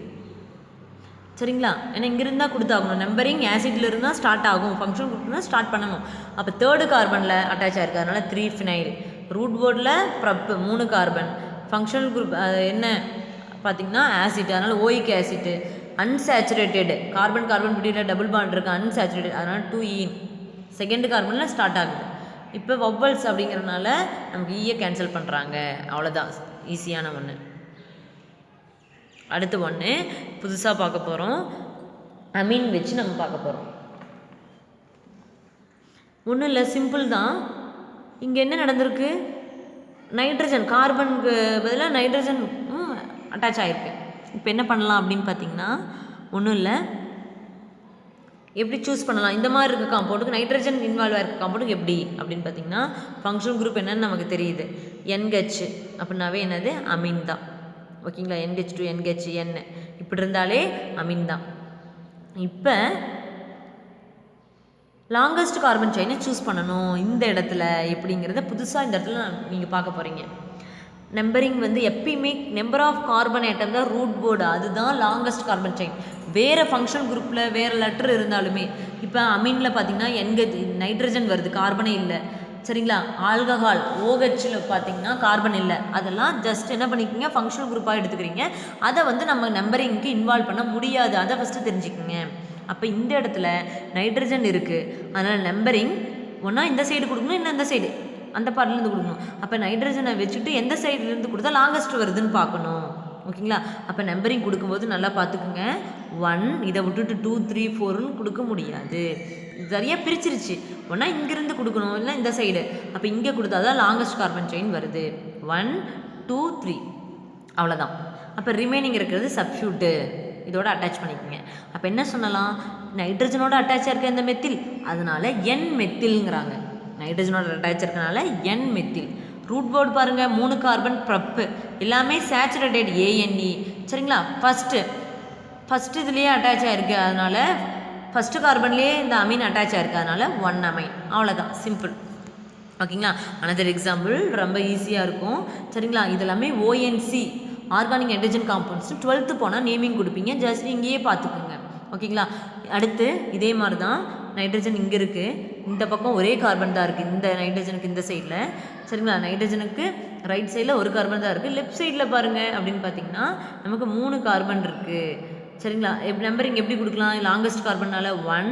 சரிங்களா? ஏன்னா இங்கே இருந்தால் கொடுத்தாகணும், நம்பரிங் ஆசிட்டில் இருந்தால் ஸ்டார்ட் ஆகும், ஃபங்க்ஷன் குரூப்னா ஸ்டார்ட் பண்ணணும். அப்போ 3rd கார்பனில் அட்டாச் ஆகிருக்கு, அதனால் 3 ஃபினைல். ரூட் போர்டில் ப்ரப் 3 கார்பன், ஃபங்க்ஷனல் குரூப் என்ன பார்த்திங்கன்னா ஆசிட், அதனால் ஓயிக் ஆசிட். அன்சேச்சுரேட்டட் கார்பன் பிடியில் டபுள் பாண்ட் இருக்குது, அன்சேச்சுரேட்டட், அதனால் 2 ஈன். 2nd கார்பனில் ஸ்டார்ட் ஆகுது. இப்போ வவ்வல்ஸ் அப்படிங்கிறதுனால நமக்கு ஈயை கேன்சல் பண்ணுறாங்க, அவ்வளோதான், ஈஸியான ஒன்று. அடுத்து ஒன்று புதுசாக பார்க்க போகிறோம், அமீன் வச்சு நம்ம பார்க்க போகிறோம். ஒன்றும் இல்லை, சிம்பிள் தான். இங்கே என்ன நடந்திருக்கு? நைட்ரஜன், கார்பனுக்கு பதிலாக நைட்ரஜன் அட்டாச் ஆகிருக்கு. இப்போ என்ன பண்ணலாம் அப்படின்னு பார்த்தீங்கன்னா, ஒன்றும் இல்லை, எப்படி சூஸ் பண்ணலாம்? இந்த மாதிரி இருக்க காம்பவுண்டுக்கு, நைட்ரஜன் இன்வால்வ் ஆகிருக்க காம்பவுண்டுக்கு எப்படி அப்படின்னு பார்த்தீங்கன்னா, ஃபங்க்ஷன் குரூப் என்னன்னு நமக்கு தெரியுது, NH அப்படின்னாவே என்னது? அமீன் தான், ஓகேங்களா? NH2 NH N இப்படி இருந்தாலே அமீன் தான். இப்போ லாங்கஸ்ட் கார்பன் செயினை சூஸ் பண்ணணும் இந்த இடத்துல, எப்படிங்கிறத புதுசாக இந்த இடத்துல நீங்கள் பார்க்க போகிறீங்க. நம்பரிங் வந்து எப்பயுமே நம்பர் ஆஃப் கார்பன் ஐட்டம் தான் ரூட் போர்டு, அதுதான் லாங்கஸ்ட் கார்பன் செயின். வேறு ஃபங்க்ஷன் குரூப்பில் வேறு லெட்டர் இருந்தாலுமே, இப்போ அமீனில் பார்த்தீங்கன்னா நைட்ரஜன் வருது, கார்பனே இல்லை, சரிங்களா? ஆல்கஹால் OHல பார்த்தீங்கன்னா கார்பன் இல்லை, அதெல்லாம் ஜஸ்ட் என்ன பண்ணிக்கோங்க, ஃபங்க்ஷனல் குரூப்பாக எடுத்துக்கிறீங்க. அதை வந்து நம்ம நம்பரிங்க்கு இன்வால்வ் பண்ண முடியாது, அதை ஃபஸ்ட்டு தெரிஞ்சுக்கோங்க. அப்போ இந்த இடத்துல நைட்ரஜன் இருக்குது, அதனால் நம்பரிங் ஒன்றா இந்த சைடு கொடுக்கணும், இன்னும் இந்த சைடு அந்த பார்ட்லேருந்து கொடுக்கணும். அப்போ நைட்ரஜனை வச்சுட்டு எந்த சைட்லேருந்து கொடுத்தா லாங்கஸ்ட் வருதுன்னு பார்க்கணும், ஓகேங்களா? அப்போ நம்பரிங் கொடுக்கும்போது நல்லா பார்த்துக்குங்க. 1 இதை விட்டுட்டு 2 3 4ன்னு கொடுக்க முடியாது, சரியாக பிரிச்சிருச்சு. ஒன்றா இங்கேருந்து கொடுக்கணும், இல்லை இந்த சைடு. அப்போ இங்கே கொடுத்தா தான் லாங்கஸ்ட் கார்பன் செயின் வருது. 1 2 3, அவ்வளோதான். அப்போ ரிமைனிங் இருக்கிறது சப்ஸ்டியூட்டு, இதோட அட்டாச் பண்ணிக்கோங்க. அப்போ என்ன சொல்லலாம்? நைட்ரஜனோட அட்டாச் இருக்க இந்த மெத்தில், அதனால N மெத்தில்ங்கிறாங்க. நைட்ரஜனோட அட்டாச் இருக்கனால N மெத்தில். ரூட் போர்டு பாருங்கள், 3 கார்பன் ப்ரப்பு, எல்லாமே சேச்சுரேட்டட் ANE, சரிங்களா? ஃபஸ்ட்டு இதுலேயே அட்டாச் ஆகிருக்கு, அதனால் ஃபஸ்ட்டு கார்பன்லேயே இந்த அமீன் அட்டாச் ஆகிருக்கு, அதனால் 1 அமைன், அவ்வளோதான், சிம்பிள், ஓகேங்களா? அனதர் எக்ஸாம்பிள் ரொம்ப ஈஸியாக இருக்கும், சரிங்களா? இதெல்லாமே ONC organic nitrogen compounds. 12th போனால் நேமிங் கொடுப்பீங்க, ஜஸ்ட் இங்கேயே பார்த்துக்குங்க, ஓகேங்களா? அடுத்து இதே மாதிரி தான், நைட்ரஜன் இங்கே இருக்குது, இந்த பக்கம் ஒரே கார்பன் தான் இருக்குது, இந்த நைட்ரஜனுக்கு இந்த சைடில், சரிங்களா? நைட்ரஜனுக்கு ரைட் சைடில் ஒரு கார்பன் தான் இருக்குது, லெஃப்ட் சைடில் பாருங்கள் அப்படின்னு பார்த்தீங்கன்னா நமக்கு 3 கார்பன் இருக்குது, சரிங்களா? நம்பரிங் எப்படி கொடுக்கலாம்? லாங்கஸ்ட் கார்பனால் 1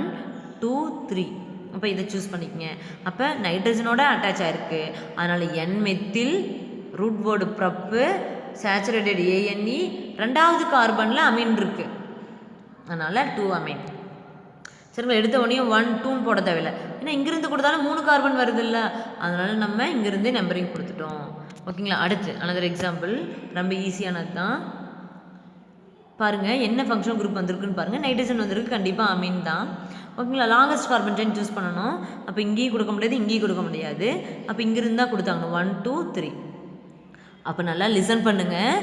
2 3, அப்போ இதை சூஸ் பண்ணிக்கங்க. அப்போ நைட்ரஜனோட அட்டாச் ஆகிருக்கு, அதனால் N methyl, root word prop, saturated ANE, 2வது கார்பனில் அமீன் இருக்குது, அதனால் 2 அமீன், சரிங்களா? எடுத்த உடனே 1 2ன்னு போட தேவையில்லை, ஏன்னா இங்கேருந்து கொடுத்தாலும் 3 கார்பன் வருது இல்லை, அதனால் நம்ம இங்கேருந்தே நம்பரிங் கொடுத்துட்டோம், ஓகேங்களா? அடுத்து அனதர் எக்ஸாம்பிள் ரொம்ப ஈஸியானது தான் பாருங்கள். என்ன ஃபங்க்ஷன் குரூப் வந்திருக்குன்னு பாருங்கள், நைட்ரஜன் வந்திருக்கு, கண்டிப்பாக அமீன் தான், ஓகேங்களா? லாங்கஸ்ட் கார்பன் செயின் சூஸ் பண்ணணும். அப்போ இங்கேயும் கொடுக்க முடியாது, இங்கேயும் கொடுக்க முடியாது, அப்போ இங்கிருந்து தான் கொடுத்தாங்க 1 2 3. அப்போ நல்லா லிசன் பண்ணுங்கள்,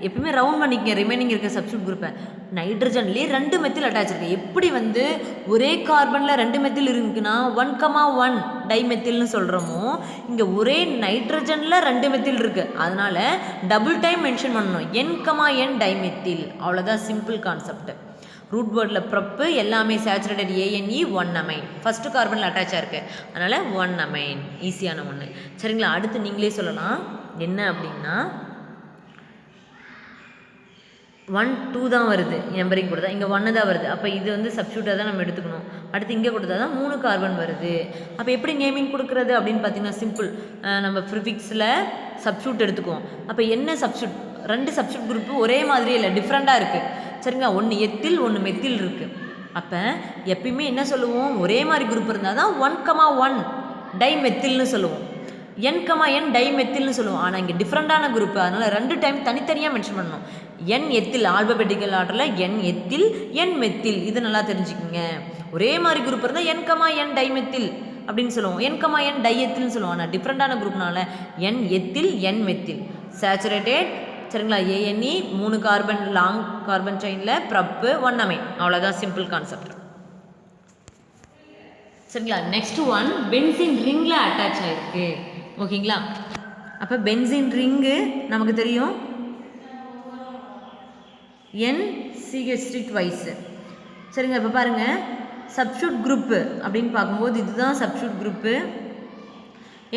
எப்பவுமே ரவுண்ட் பண்ணிக்கங்க ரிமைனிங் இருக்க சப்ஸ்டியூட் குரூப்பை. நைட்ரஜன்லேயே 2 மெத்தில் அட்டாச் இருக்குது, எப்படி வந்து ஒரே கார்பனில் 2 மெத்தில் இருக்குன்னா 1,1 டைமெத்தில்னு சொல்கிறோமோ, இங்கே ஒரே நைட்ரஜனில் 2 மெத்தில் இருக்குது, அதனால் டபுள் டைம் மென்ஷன் பண்ணணும், N,N டைமெத்தில், அவ்வளோதான், சிம்பிள் கான்செப்ட். ரூட் போர்டில் ப்ரப்பு, எல்லாமே சேச்சுரேட்டட் ANE, 1 அமைன், ஃபஸ்ட்டு கார்பனில் அட்டாச்சாக இருக்குது, அதனால் 1 அமைன், ஈஸியான ஒன்று, சரிங்களா? அடுத்து நீங்களே சொல்லலாம் என்ன அப்படின்னா, 1 2 தான் வருது நம்பரிங் கொடுத்தா, இங்கே 1 தான் வருது. அப்போ இது வந்து சப்ஸ்டியூட்டாக தான் நம்ம எடுத்துக்கணும். அடுத்து இங்கே கொடுத்தா தான் 3 கார்பன் வருது. அப்போ எப்படி நேமிங் கொடுக்குறது அப்படின்னு பார்த்தீங்கன்னா சிம்பிள். நம்ம ப்ரிஃபிக்ஸில் சப்ஸ்டியூட் எடுத்துக்குவோம். அப்போ என்ன சப்ஸ்டியூட், 2 சப்ஸ்டியூட் குரூப்பு ஒரே மாதிரியே இல்லை, டிஃப்ரெண்ட்டாக இருக்குது. சரிங்களா, 1 எத்தில் 1 மெத்தில் இருக்குது. அப்போ எப்பயுமே என்ன சொல்லுவோம், ஒரே மாதிரி குரூப் இருந்தால் தான் 1,1 டைமெத்தில்னு சொல்லுவோம், n,n டைமெத்தில்னு சொல்லுவோம். ஆனால் இங்கே டிஃப்ரெண்ட்டான குரூப், அதனால் 2 டைம் தனித்தனியாக மென்ஷன் பண்ணணும். n எத்தில் ஆல்பபெட்டிக்கல் ஆர்டரில் n எத்தில் n மெத்தில், இது நல்லா தெரிஞ்சுக்குங்க. ஒரே மாதிரி குரூப் இருந்தால் n,n டைமெத்தில் அப்படின்னு சொல்லுவோம், n,n டைஎத்தில்னு சொல்லுவோம். ஆனால் டிஃப்ரெண்ட்டான குரூப்னால n ethyl n methyl. Saturated, சரிங்களா, ANE 3 கார்பன் லாங் கார்பன் செயினில் ப்ரப்பு 1 அமைன், அவ்வளோதான் சிம்பிள் கான்செப்ட். சரிங்களா, நெக்ஸ்ட் ஒன் பென்சின் ரிங்கில் அட்டாச் ஆகிருக்கு. ஓகேங்களா, அப்போ பென்சின் ரிங்கு நமக்கு தெரியும் NCH3 ட்வைஸ். சரிங்க, இப்போ பாருங்கள் சப்ஸ்டியூட் குரூப்பு அப்படின்னு பார்க்கும்போது இதுதான் சப்ஸ்டியூட் குரூப்பு.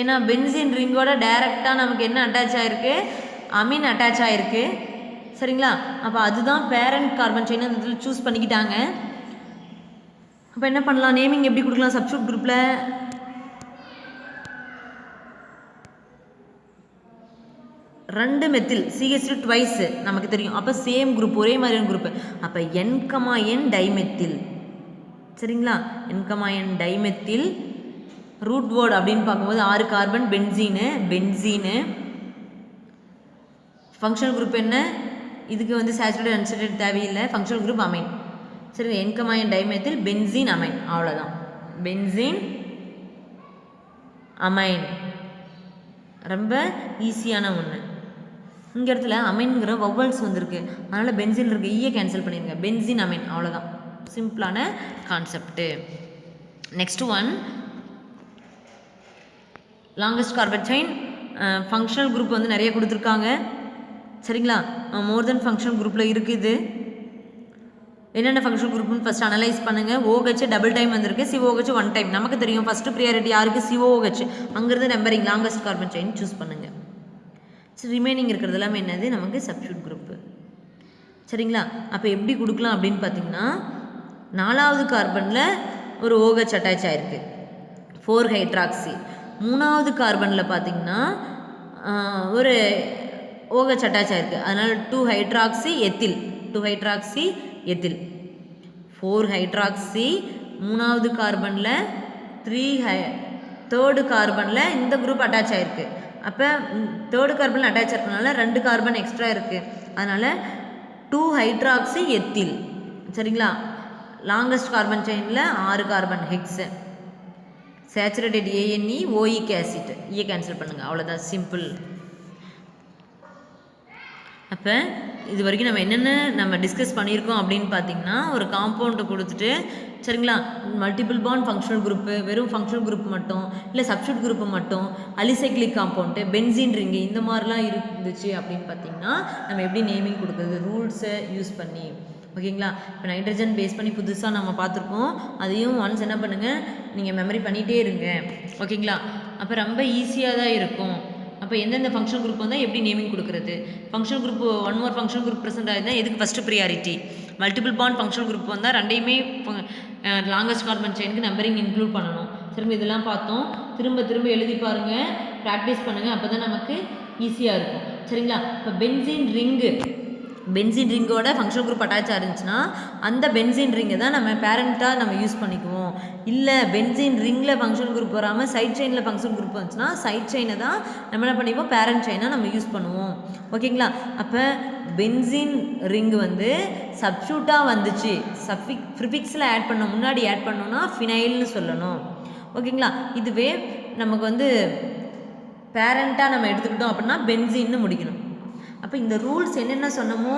ஏன்னா பென்சின் ரிங்கோட டைரெக்டாக நமக்கு என்ன அட்டாச் ஆகிருக்கு, அமீன் அட்டாச் ஆகிருக்கு. சரிங்களா, அப்போ அதுதான் பேரண்ட் கார்பன் செயின் அந்த இதில் சூஸ் பண்ணிக்கிட்டாங்க. அப்போ என்ன பண்ணலாம், நேமிங் எப்படி கொடுக்கலாம் சப்ஸ்டியூட் குரூப்பில், 2 மெத்தில் CH3 ட்வைஸ் நமக்கு தெரியும். அப்போ சேம் குரூப், ஒரே மாதிரியான குரூப். அப்போ n,n டைமெத்தில். சரிங்களா, n,n டைமெத்தில். ரூட் வேர்டு அப்படின்னு பார்க்கும்போது 6 கார்பன் பென்சீனு. ஃபங்க்ஷனல் குரூப் என்ன, இதுக்கு வந்து சேச்சுரேட்டட் அன்சேச்சுரேட்டட் தேவையில்லை, ஃபங்க்ஷனல் குரூப் அமைன். சரி, n,n டைமெத்தில் பென்சீன் அமைன், அவ்வளோதான். பென்சீன் அமைன் ரொம்ப ஈஸியான ஒன்று. இங்கே இடத்துல அமைன்கிற வவ்வல்ஸ் வந்திருக்கு, அதனால் பென்சின் இருக்க ஈயை கேன்சல் பண்ணிடுங்க, பென்சின் அமைன், அவ்வளோதான் சிம்பிளான concept. Next one longest carbon chain. Functional group வந்து நிறைய கொடுத்துருக்காங்க. சரிங்களா, மோர் தென் ஃபங்க்ஷனல் குரூப்பில் இருக்குது. என்னென்ன ஃபங்க்ஷனல் குரூப்னு ஃபஸ்ட் அனலைஸ் பண்ணுங்கள். OH டபுள் டைம் வந்திருக்கு, COH 1 டைம். நமக்கு தெரியும் ஃபஸ்ட்டு ப்ரியாரிட்டி யாருக்கு, COH. அங்கேருந்து numbering longest carbon chain choose பண்ணுங்கள். சரி, ரிமைனிங் இருக்கிறது எல்லாமே என்னது, நமக்கு சப்ஸ்டியூட் குரூப்பு. சரிங்களா, அப்போ எப்படி கொடுக்கலாம் அப்படின்னு பார்த்தீங்கன்னா 4வது கார்பனில் ஒரு OH அட்டாச் ஆகிருக்கு, 4 ஹைட்ராக்சி. 3வது கார்பனில் பார்த்தீங்கன்னா ஒரு OH அட்டாச் ஆகிருக்கு, அதனால் 2 hydroxy ethyl, 2 hydroxy ethyl. 4 hydroxy. 3வது கார்பனில் 3rd கார்பனில் இந்த குரூப் அட்டாச் ஆகிருக்கு. அப்போ 3rd கார்பனில் அட்டாச் ஆகிறதுனால 2 கார்பன் எக்ஸ்ட்ரா இருக்குது, அதனால் 2 ஹைட்ராக்சி எத்தில். சரிங்களா, லாங்கஸ்ட் கார்பன் செயினில் 6 carbon hex. Saturated ANE OEK acid, ஈயை கேன்சல் பண்ணுங்கள், அவ்வளோதான் சிம்பிள். அப்போ இது வரைக்கும் நம்ம என்னென்ன டிஸ்கஸ் பண்ணியிருக்கோம் அப்படின்னு பார்த்தீங்கன்னா, ஒரு காம்பவுண்டு கொடுத்துட்டு, சரிங்களா, மல்டிபிள் பாண்ட் ஃபங்க்ஷனல் குரூப்பு, வெறும் ஃபங்க்ஷனல் குரூப் மட்டும், இல்லை சப்ஸ்டியூட் குரூப்பு மட்டும், அலிசைக்ளிக் காம்பவுண்டு, பென்சீன் ரிங்கு, இந்த மாதிரிலாம் இருந்துச்சு அப்படின்னு பார்த்தீங்கன்னா நம்ம எப்படி நேமிங் கொடுக்குறது, ரூல்ஸை யூஸ் பண்ணி. ஓகேங்களா, இப்போ நைட்ரஜன் பேஸ் பண்ணி புதுசாக நம்ம பார்த்துருக்கோம், அதையும் ஒன்ஸ் என்ன பண்ணுங்கள், நீங்கள் மெமரி பண்ணிகிட்டே இருங்க. ஓகேங்களா, அப்போ ரொம்ப ஈஸியாக தான் இருக்கும். அப்போ எந்தெந்த ஃபங்க்ஷன் குரூப் வந்தால் எப்படி நேமிங் கொடுக்குறது, ஃபங்க்ஷன் குரூப் 1 மோர் ஃபங்க்ஷன் குரூப் ப்ரெசென்ட் ஆகிருந்தால் எதுக்கு first priority, multiple bond function group வந்தால் ரெண்டையுமே லாங்கஸ்ட் கார்பன் செயினுக்கு நம்பரிங் இன்க்ளூட் பண்ணணும். திரும்ப இதெல்லாம் பார்த்தோம், திரும்ப திரும்ப எழுதி பாருங்கள், ப்ராக்டிஸ் பண்ணுங்கள், அப்போ தான் நமக்கு ஈஸியாக இருக்கும். சரிங்களா, இப்போ பென்சீன் ரிங்கோட ஃபங்க்ஷனல் குரூப் அட்டாச் ஆயிருந்துச்சுன்னா அந்த பென்சீன் ரிங்கை தான் நம்ம பேரண்ட்டாக நம்ம யூஸ் பண்ணிக்குவோம். இல்லை பென்சீன் ரிங்கில் ஃபங்க்ஷனல் குரூப் வராமல் சைட் செயினில் ஃபங்க்ஷனல் குரூப் வந்துச்சுன்னா சைட் செயினை தான் நம்ம என்ன பண்ணிப்போம், பேரண்ட் செயினாக நம்ம யூஸ் பண்ணுவோம். ஓகேங்களா, அப்போ பென்சீன் ரிங்கு வந்து சப்ஸ்டியூட்டாக வந்துச்சு, ப்ரிஃபிக்ஸில் ஆட் பண்ண முன்னாடி ஆட் பண்ணோன்னா ஃபினைல்னு சொல்லணும். ஓகேங்களா, இதுவே நமக்கு வந்து பேரண்ட்டாக நம்ம எடுத்துக்கிட்டோம் அப்படின்னா பென்சீன்னு முடிக்கணும். அப்போ இந்த ரூல்ஸ் என்னென்ன சொன்னமோ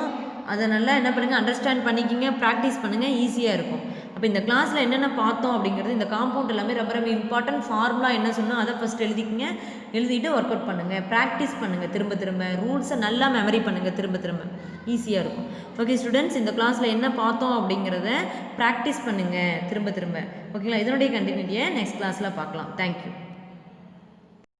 அதை நல்லா என்ன பண்ணுங்கள், அண்டர்ஸ்டாண்ட் பண்ணிக்கிங்க, ப்ராக்டிஸ் பண்ணுங்கள், ஈஸியாக இருக்கும். அப்போ இந்த கிளாஸில் என்னென்ன பார்த்தோம் அப்படிங்கிறது, இந்த காம்பவுண்ட் எல்லாமே ரொம்ப ரொம்ப இம்பார்ட்டன்ட். ஃபார்முலா என்ன சொன்னால் அதை ஃபஸ்ட் எழுதிக்கிங்க, எழுதிட்டு ஒர்க் அவுட் பண்ணுங்கள், ப்ராக்டிஸ் பண்ணுங்கள், திரும்ப ரூல்ஸை நல்லா மெமரி பண்ணுங்கள், திரும்ப ஈஸியாக இருக்கும். ஓகே ஸ்டூடெண்ட்ஸ், இந்த கிளாஸில் என்ன பார்த்தோம் அப்படிங்கிறத ப்ராக்டிஸ் பண்ணுங்கள் திரும்ப. ஓகேங்களா, இதனுடைய கண்டினியூட்டியை நெக்ஸ்ட் கிளாஸில் பார்க்கலாம். தேங்க்யூ.